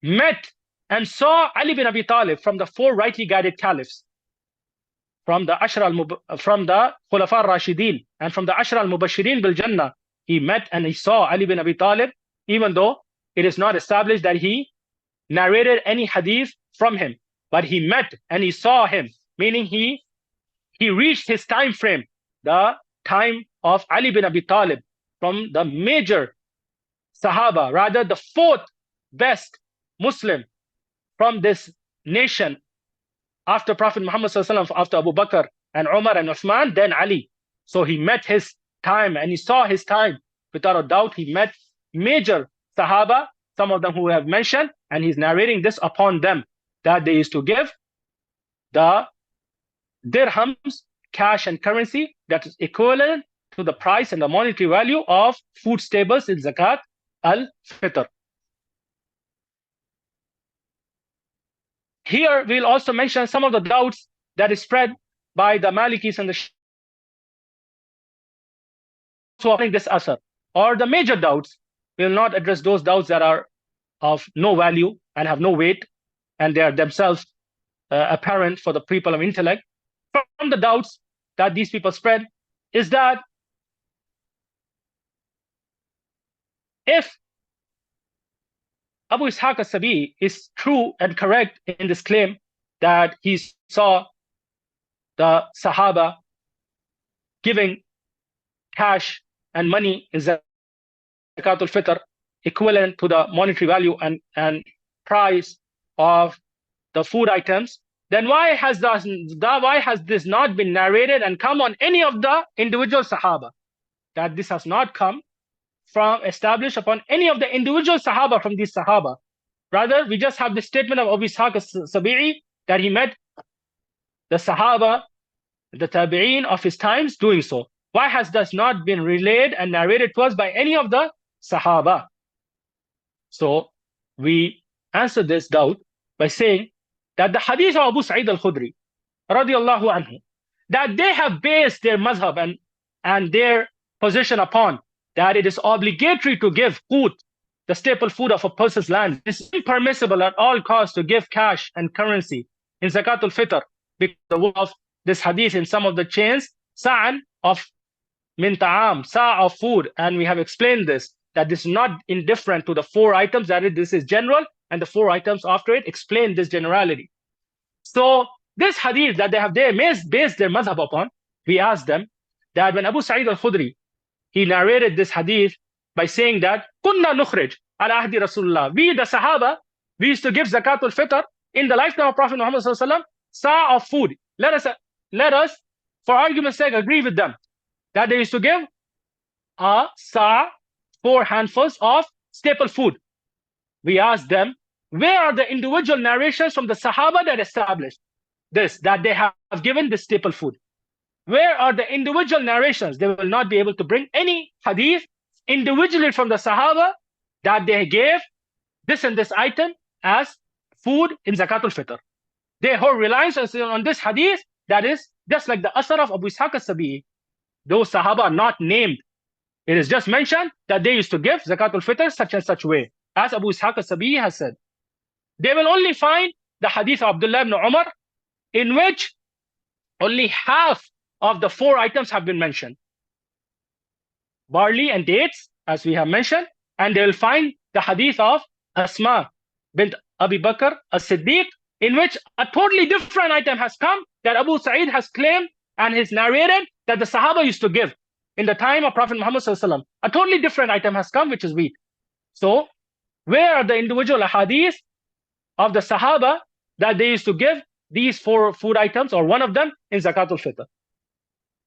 met and saw Ali bin Abi Talib from the 4 rightly guided caliphs, from the Khulafa al-Rashidin, and from the Ashra al-Mubashirin bil Jannah. He met and he saw Ali bin Abi Talib, even though it is not established that he narrated any hadith from him, but he met and he saw him, meaning he reached his time frame, the time of Ali bin Abi Talib, from the major Sahaba, rather the 4th best Muslim from this nation after Prophet Muhammad ﷺ, after Abu Bakr and Umar and Uthman, then Ali. So he met his time and he saw his time. Without a doubt, he met major Sahaba, some of them who we have mentioned, and he's narrating this upon them, that they used to give the dirhams, cash and currency, that is equivalent to the price and the monetary value of food staples in Zakat al-Fitr. Here we'll also mention some of the doubts that is spread by the Malikis and the Shafi'is this asar, or the major doubts. We will not address those doubts that are of no value and have no weight, and they are themselves apparent for the people of intellect. From the doubts that these people spread is that if Abu Ishaq as-Sabi'i is true and correct in this claim that he saw the Sahaba giving cash and money in Zakatul Fitr equivalent to the monetary value and price of the food items, then why has this not been narrated and come on any of the individual Sahaba? That this has not come from established upon any of the individual Sahaba from these Sahaba. Rather, we just have the statement of Abu Ishaq as-Sabi'i that he met the Sahaba, the Tabi'een of his times doing so. Why has this not been relayed and narrated to us by any of the Sahaba? So we answer this doubt by saying that the hadith of Abu Sa'id al-Khudri, radiallahu anhu, that they have based their mazhab and their position upon, that it is obligatory to give qut, the staple food of a person's land. It's impermissible at all costs to give cash and currency in Zakatul Fitr, because of this hadith in some of the chains, sa'an of min ta'am, sa' of food. And we have explained this, that this is not indifferent to the 4 items, that this is general, and the 4 items after it explain this generality. So this hadith that they have based their mazhab upon, we asked them that when Abu Sa'id al-Khudri, he narrated this hadith by saying that kunna nukhrij ala ahdi Rasulullah, we the Sahaba, we used to give Zakatul Fitr in the lifetime of Prophet Muhammad sallallahu alaihi wasallam, sa' of food. Let us, for argument's sake, agree with them that they used to give a sa', 4 handfuls of staple food. We asked them, where are the individual narrations from the Sahaba that established this, that they have given this staple food? Where are the individual narrations? They will not be able to bring any hadith individually from the Sahaba that they gave this and this item as food in Zakatul Fitr. Their whole reliance on this hadith, that is just like the asar of Abu Ishaq as-Sabi'i. Those Sahaba are not named. It is just mentioned that they used to give Zakatul Fitr such and such way, as Abu Ishaq as-Sabi'i has said. They will only find the hadith of Abdullah ibn Umar, in which only half of the 4 items have been mentioned. Barley and dates, as we have mentioned, and they will find the hadith of Asma bint Abi Bakr as-Siddiq, in which a totally different item has come that Abu Sa'id has claimed and has narrated that the Sahaba used to give in the time of Prophet Muhammad sallallahu alaihi wasallam. A totally different item has come, which is wheat. So Where are the individual ahadith of the Sahaba that they used to give these 4 food items, or one of them, in Zakat al-Fitr?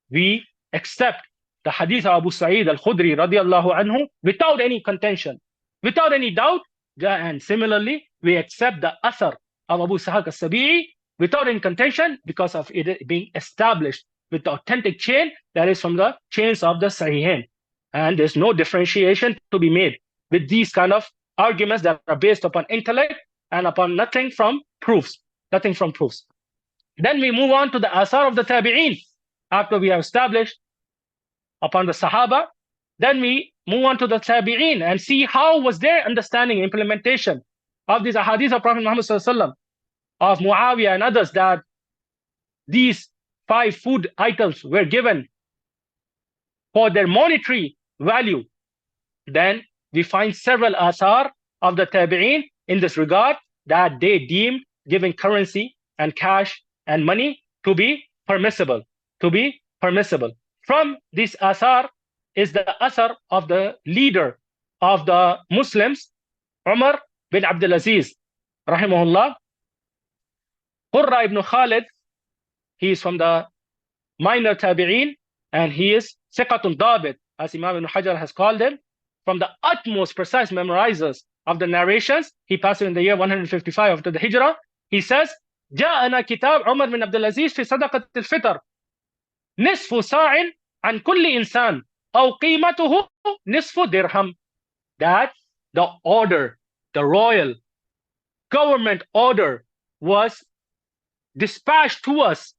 We accept the hadith of Abu Sa'id al-Khudri radiallahu anhu without any contention, without any doubt. And similarly, we accept the Athar of Abu Sahak al-Sabi'i without any contention, because of it being established with the authentic chain that is from the chains of the Sahihain. And there's no differentiation to be made with these kind of arguments that are based upon intellect and upon nothing from proofs. Nothing from proofs. Then we move on to the Athar of the Tabi'een. After we have established upon the Sahaba, then we move on to the Tabi'een and see how was their understanding, implementation of these ahadith of Prophet Muhammad sallallahu alaihi wasallam, of Muawiyah and others, that these 5 food items were given for their monetary value. Then we find several athar of the Tabi'een in this regard, that they deemed giving currency and cash and money to be permissible. From this athar is the athar of the leader of the Muslims, Umar bin Abdul Aziz, rahimahullah. Qurra ibn Khalid, he is from the minor Tabi'een, and he is Siqatun Dabit, as Imam ibn Hajar has called him, from the utmost precise memorizers of the narrations. He passed in the year 155 after the Hijrah. He says, جاءنا كتاب عمر بن عبد العزيز في صدقة الفطر نصف ساع عن كل إنسان أو قيمته نصف درهم. That the order, the royal government order, was dispatched to us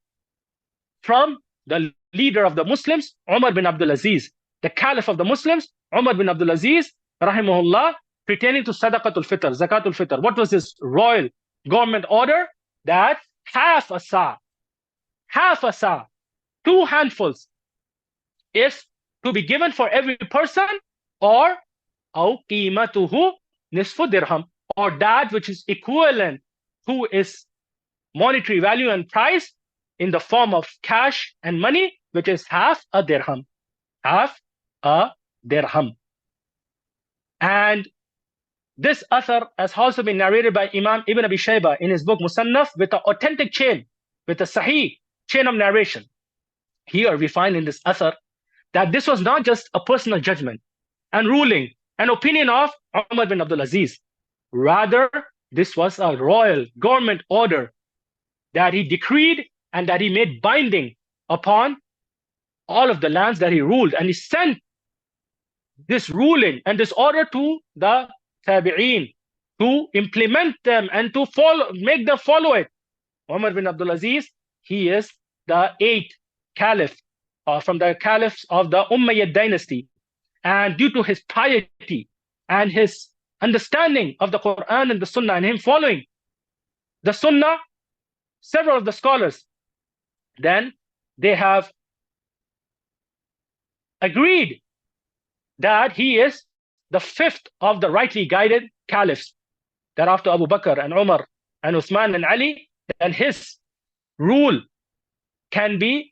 from the leader of the Muslims, Umar bin Abdul Aziz, the Caliph of the Muslims, Umar bin Abdul Aziz, rahimahullah, pertaining to Sadaqatul Fitr, Zakatul Fitr. What was this royal government order? That half a sa, 2 handfuls, is to be given for every person, or أو قيمته نصف درهم, or that which is equivalent to its monetary value and price in the form of cash and money, which is half a dirham. And this athar has also been narrated by Imam Ibn Abi Shayba in his book Musannaf, with an authentic chain, with a sahih chain of narration. Here we find in this athar that this was not just a personal judgment and ruling, an opinion of Umar bin Abdul Aziz. Rather, this was a royal government order that he decreed and that he made binding upon all of the lands that he ruled. And he sent this ruling and this order to the Tabi'een to implement them and to make them follow it. Umar bin Abdul Aziz, he is the 8th caliph from the caliphs of the Umayyad dynasty. And due to his piety and his understanding of the Quran and the Sunnah, and him following the Sunnah, several of the scholars, then they have agreed that he is the 5th of the rightly guided caliphs, that after Abu Bakr and Umar and Uthman and Ali, then his rule can be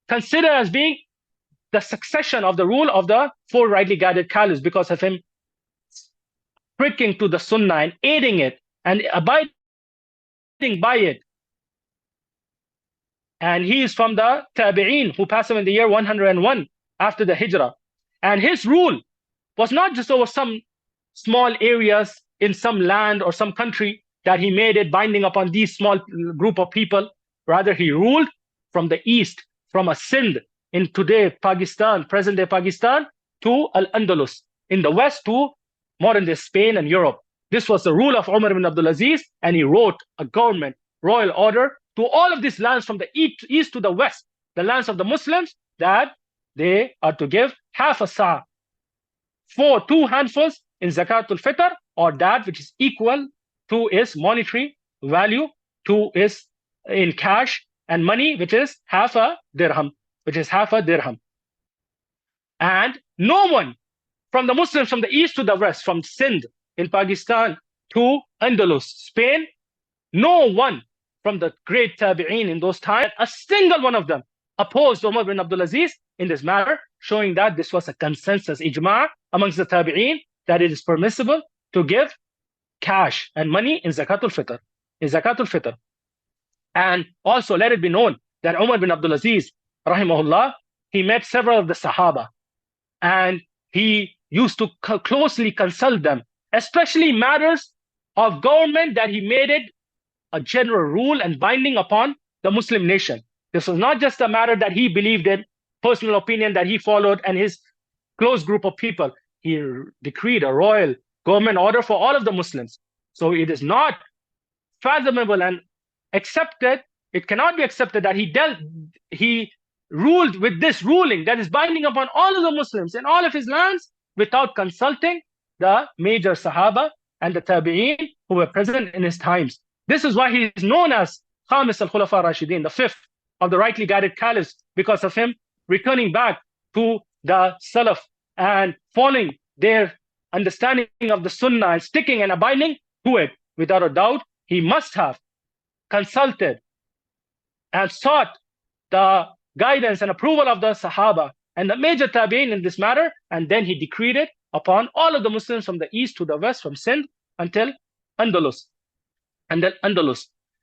considered as being the succession of the rule of the 4 rightly guided caliphs, because of him pricking to the Sunnah and aiding it and abiding by it. And he is from the Tabi'een, who passed away in the year 101 after the Hijrah. And his rule was not just over some small areas in some land or some country that he made it binding upon these small group of people. Rather, he ruled from the east, from a Sindh in today Pakistan, present-day Pakistan, to Al-Andalus, in the west to modern-day Spain and Europe. This was the rule of Umar ibn Abdul Aziz, and he wrote a government royal order to all of these lands from the east to the west, the lands of the Muslims, that they are to give half a sa, 2 handfuls in Zakatul Fitr, or that which is equal to its monetary value, to its in cash and money, which is half a dirham. And no one from the Muslims from the east to the west, from Sindh in Pakistan to Andalus, Spain, no one from the great Tabi'een in those times, a single one of them opposed Umar bin Abdul Aziz in this matter, showing that this was a consensus, ijma' amongst the Tabi'een, that it is permissible to give cash and money in Zakatul Fitr. In Zakatul Fitr. And also let it be known that Umar bin Abdul Aziz, rahimahullah, he met several of the Sahaba, and he used to closely consult them, especially matters of government that he made it a general rule and binding upon the Muslim nation. This was not just a matter that he believed in, personal opinion that he followed and his close group of people. He decreed a royal government order for all of the Muslims. So it is not fathomable and accepted, it cannot be accepted that he ruled with this ruling that is binding upon all of the Muslims in all of his lands without consulting the major Sahaba and the Tabi'een who were present in his times. This is why he is known as Khamis al-Khulafa Rashidin, the fifth of the rightly guided caliphs, because of him returning back to the Salaf and following their understanding of the Sunnah and sticking and abiding to it. Without a doubt, he must have consulted and sought the guidance and approval of the Sahaba and the major Tabi'in in this matter, and then he decreed it upon all of the Muslims from the east to the west, from Sindh until Andalus.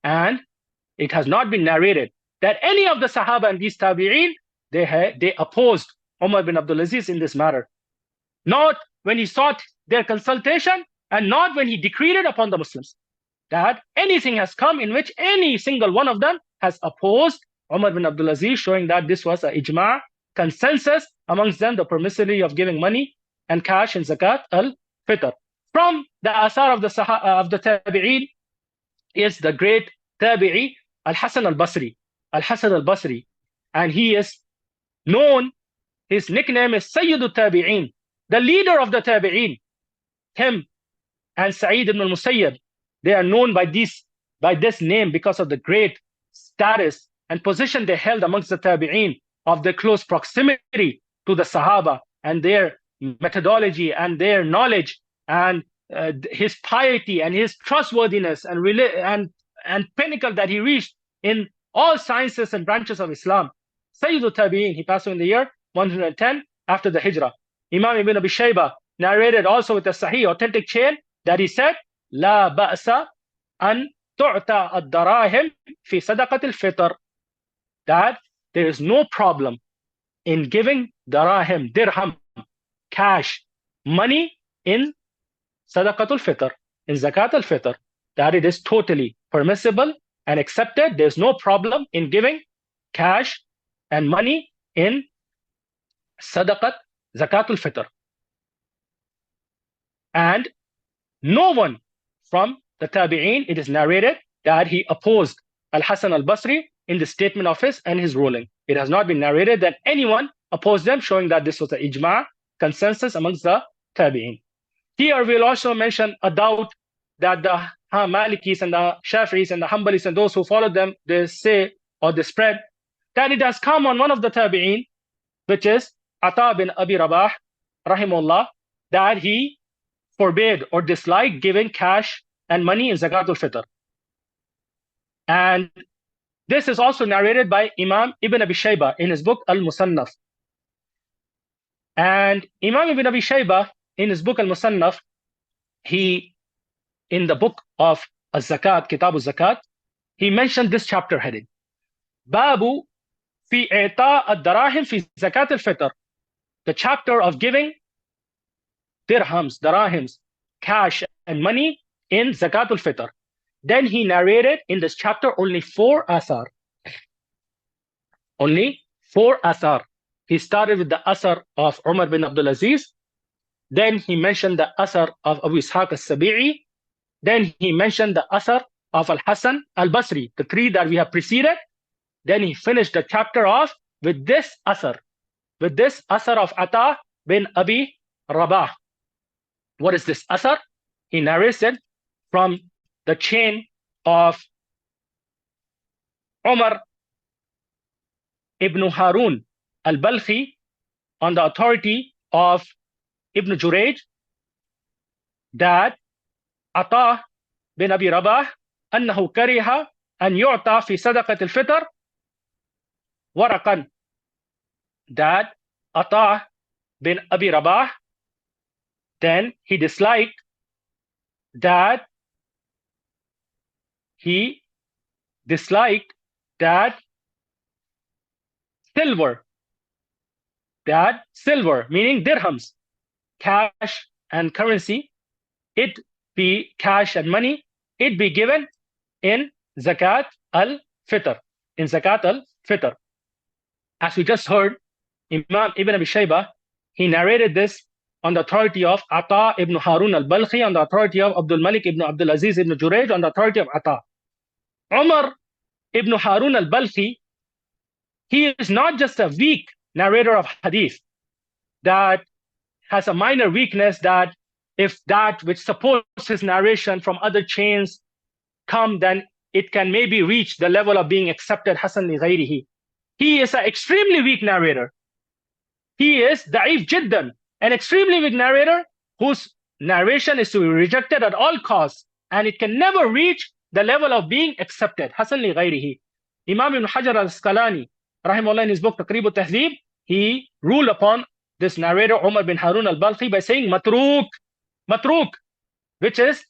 And it has not been narrated that any of the Sahaba and these Tabi'in, they opposed Umar bin Abdul Aziz in this matter. Not when he sought their consultation, and not when he decreed it upon the Muslims. That anything has come in which any single one of them has opposed Umar bin Abdul Aziz, showing that this was a ijma, consensus amongst them, the permissibility of giving money and cash in Zakat al-Fitr. From the asar of the Tabi'in is the great Tabi'i Al-Hasan al-Basri. Al-Hasan al-Basri. And he is known, his nickname is Sayyidul Tabi'in, the leader of the Tabi'in. Him and Sa'id ibn al-Musayyib, they are known by this name because of the great status and position they held amongst the Tabi'in, of their close proximity to the Sahaba and their methodology and their knowledge and his piety and his trustworthiness and pinnacle that he reached in all sciences and branches of Islam. Sayyidul Tabi'in, he passed away in the year 110 after the Hijrah. Imam Ibn Abi Shaybah narrated also with a sahih, authentic chain, that he said, لا بأس أن تعطى الدراهم في صدقة الفطر. That there is no problem in giving dirham, cash, money in Sadaqatul Fitr, in Zakat al-Fitr. That it is totally permissible and accepted. There's no problem in giving cash and money in Zakat al-Fitr. And no one from the Tabi'een, it is narrated that he opposed Al-Hasan al-Basri in the statement of his and his ruling. It has not been narrated that anyone opposed them, showing that this was the ijma, consensus amongst the Tabi'een. Here we'll also mention a doubt that the Malikis and the Shafi'is and the Hanbalis and those who follow them, they say or they spread that it has come on one of the Tabi'een, which is Ata bin Abi Rabah, rahimahullah, that he forbade or disliked giving cash and money in Zakatul Fitr. And this is also narrated by Imam Ibn Abi Shaybah in his book Al-Musannaf. And Imam Ibn Abi Shaybah in his book Al-Musannaf, he, in the book of Zakat, Kitab al-Zakat, he mentioned this chapter heading, Babu fi i'ta ad-darahim fi Zakat al-Fitr, the chapter of giving dirhams, darahims, cash and money in Zakat al-Fitr. Then he narrated in this chapter only 4 asar. Only 4 asar. He started with the asar of Umar bin Abdul Aziz. Then he mentioned the asar of Abu Ishaq al-Sabi'i. Then he mentioned the asar of Al-Hasan al-Basri, the 3 that we have preceded. Then he finished the chapter off with this asar of Ata bin Abi Rabah. What is this asar? He narrated from the chain of Umar ibn Harun al-Balkhi on the authority of Ibn Jurayj, that Ata bin Abi Rabah أنه كره أن يعطى في صدقة الفطر ورقا, that Ata bin Abi Rabah, then he disliked that silver, meaning dirhams, cash and currency, it be cash and money, it be given in Zakat al-Fitr, As we just heard, Imam Ibn Abi Shaybah, he narrated this on the authority of Ata ibn Harun al-Balkhi, on the authority of Abdul Malik ibn Abdul Aziz ibn Jurayj, on the authority of Ata. Umar ibn Harun al-Balkhi, he is not just a weak narrator of hadith that has a minor weakness, that if that which supports his narration from other chains come, then it can maybe reach the level of being accepted hasan li ghayrihi. He is an extremely weak narrator. He is da'if jiddan, an extremely weak narrator whose narration is to be rejected at all costs, and it can never reach the level of being accepted hasan li ghayrihi. Imam Ibn Hajar al-Asqalani, rahimahullah, in his book Taqrib al-Tahdhib, he ruled upon this narrator Umar bin Harun al-Balkhi by saying matruk, which is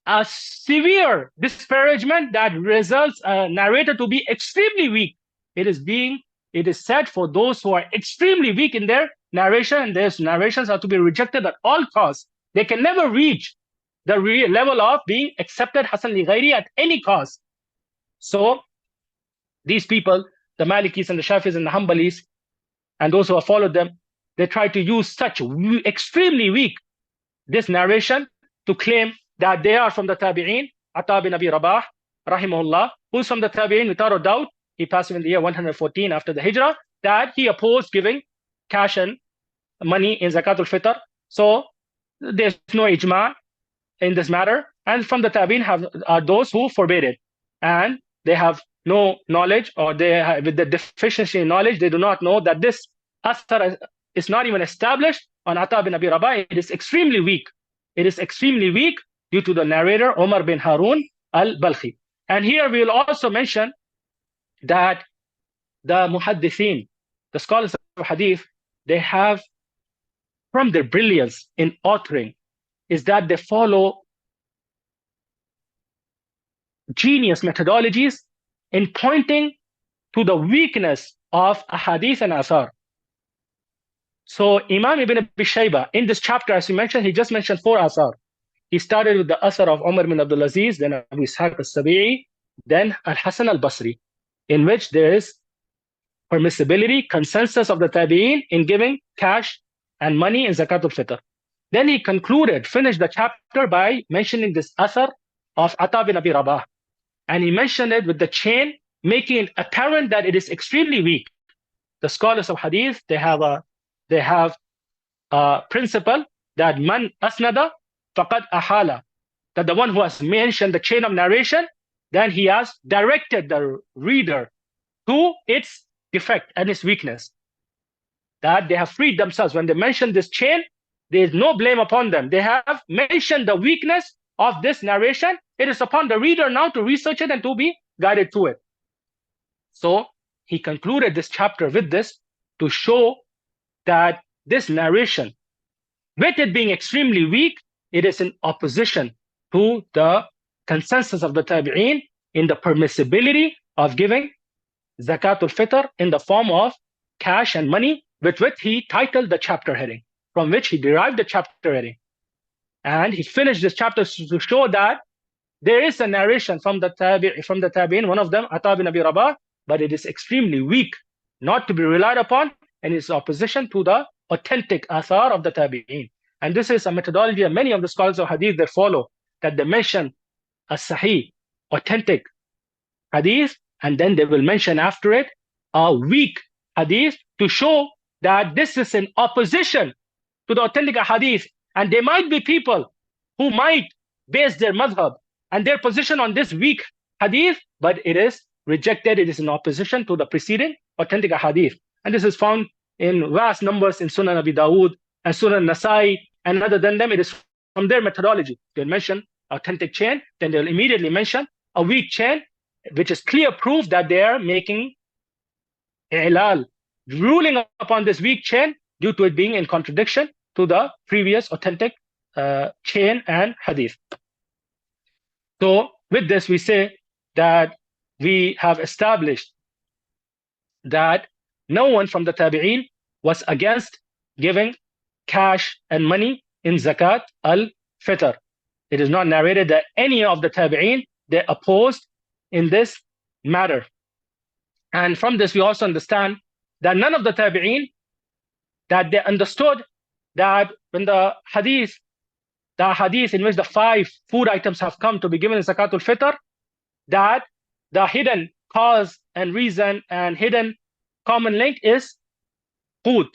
a severe disparagement that results a narrator to be extremely weak. It is said for those who are extremely weak in their narration, and their narrations are to be rejected at all costs. They can never reach the level of being accepted hasan li ghayri at any cost. So these people, the Malikis and the Shafis and the Hanbalis, and those who have followed them, they try to use such extremely weak this narration to claim that they are from the Tabi'een. Ata bin Abi Rabah, rahimahullah, who's from the Tabi'een without a doubt, he passed away in the year 114 after the Hijrah, that he opposed giving cash and money in Zakat al-Fitr. So there's no ijma in this matter. And from the Tabi'een are those who forbade it. And they have no knowledge, or they have, with the deficiency in knowledge, they do not know that this asar is not even established on Ata bin Abi Rabah. It is extremely weak. It is extremely weak due to the narrator Umar bin Harun al-Balkhi. And here we will also mention that the muhaddithin, the scholars of hadith, they have, from their brilliance in authoring, is that they follow genius methodologies in pointing to the weakness of ahadith and athar. So Imam Ibn Abi Shaybah, in this chapter, as we mentioned, he just mentioned 4 athar. He started with the athar of Umar bin Abdul Aziz, then Abu Ishaq al-Sabi'i, then Al-Hasan al-Basri, in which there is permissibility, consensus of the Tabi'een in giving cash and money in Zakat al-Fitr. Then he finished the chapter by mentioning this athar of Ata bin Abi Rabah. And he mentioned it with the chain, making it apparent that it is extremely weak. The scholars of hadith, they have a principle that man asnada faqad ahala, that the one who has mentioned the chain of narration, then he has directed the reader to its defect and its weakness. That they have freed themselves. When they mention this chain, there is no blame upon them. They have mentioned the weakness of this narration. It is upon the reader now to research it and to be guided to it. So he concluded this chapter with this to show that this narration, with it being extremely weak, it is in opposition to the consensus of the Tabi'een in the permissibility of giving Zakat al-Fitr in the form of cash and money, with which he titled the chapter heading, from which he derived the chapter heading. And he finished this chapter to show that there is a narration from the Tabi'een, one of them, Ata bin Abi Rabah, but it is extremely weak, not to be relied upon, and is opposition to the authentic athar of the Tabi'een. And this is a methodology that many of the scholars of hadith they follow, that they mention a sahih, authentic hadith, and then they will mention after it a weak hadith to show that this is in opposition to the authentic hadith. And there might be people who might base their madhab and their position on this weak hadith, but it is rejected. It is in opposition to the preceding authentic hadith. And this is found in vast numbers in Sunan Abi Dawood and Sunan Nasai, and other than them, it is from their methodology. They'll mention authentic chain, then they'll immediately mention a weak chain, which is clear proof that they are making i'lal, ruling upon this weak chain due to it being in contradiction to the previous authentic chain and hadith. So with this we say that we have established that no one from the tabi'een was against giving cash and money in zakat al-Fitr. It is not narrated that any of the tabi'een they opposed in this matter. And from this we also understand that none of the tabi'een that they understood that when the hadith in which the 5 food items have come to be given in zakat al-Fitr, that the hidden cause and reason and hidden common link is food,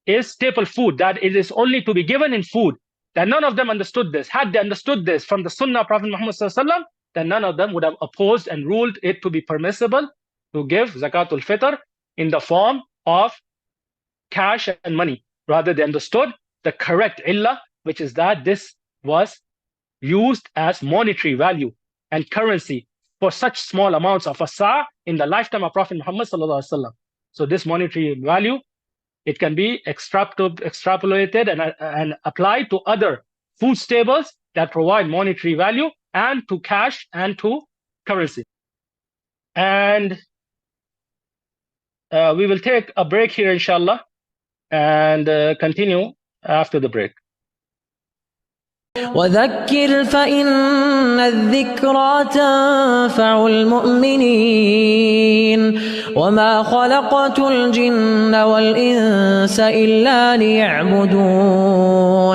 is staple food, that it is only to be given in food. That none of them understood this. Had they understood this from the Sunnah of Prophet Muhammad ﷺ, then none of them would have opposed and ruled it to be permissible to give zakat al-Fitr in the form of cash and money. Rather, they understood the correct illah, which is that this was used as monetary value and currency for such small amounts of a sa' in the lifetime of Prophet Muhammad ﷺ. So this monetary value, it can be extrapolated and applied to other food staples that provide monetary value, and to cash and to currency. And we will take a break here, inshallah, and continue after the break. وذكر فإن الذكرى تنفع المؤمنين وما خلقت الجن والإنس إلا ليعبدون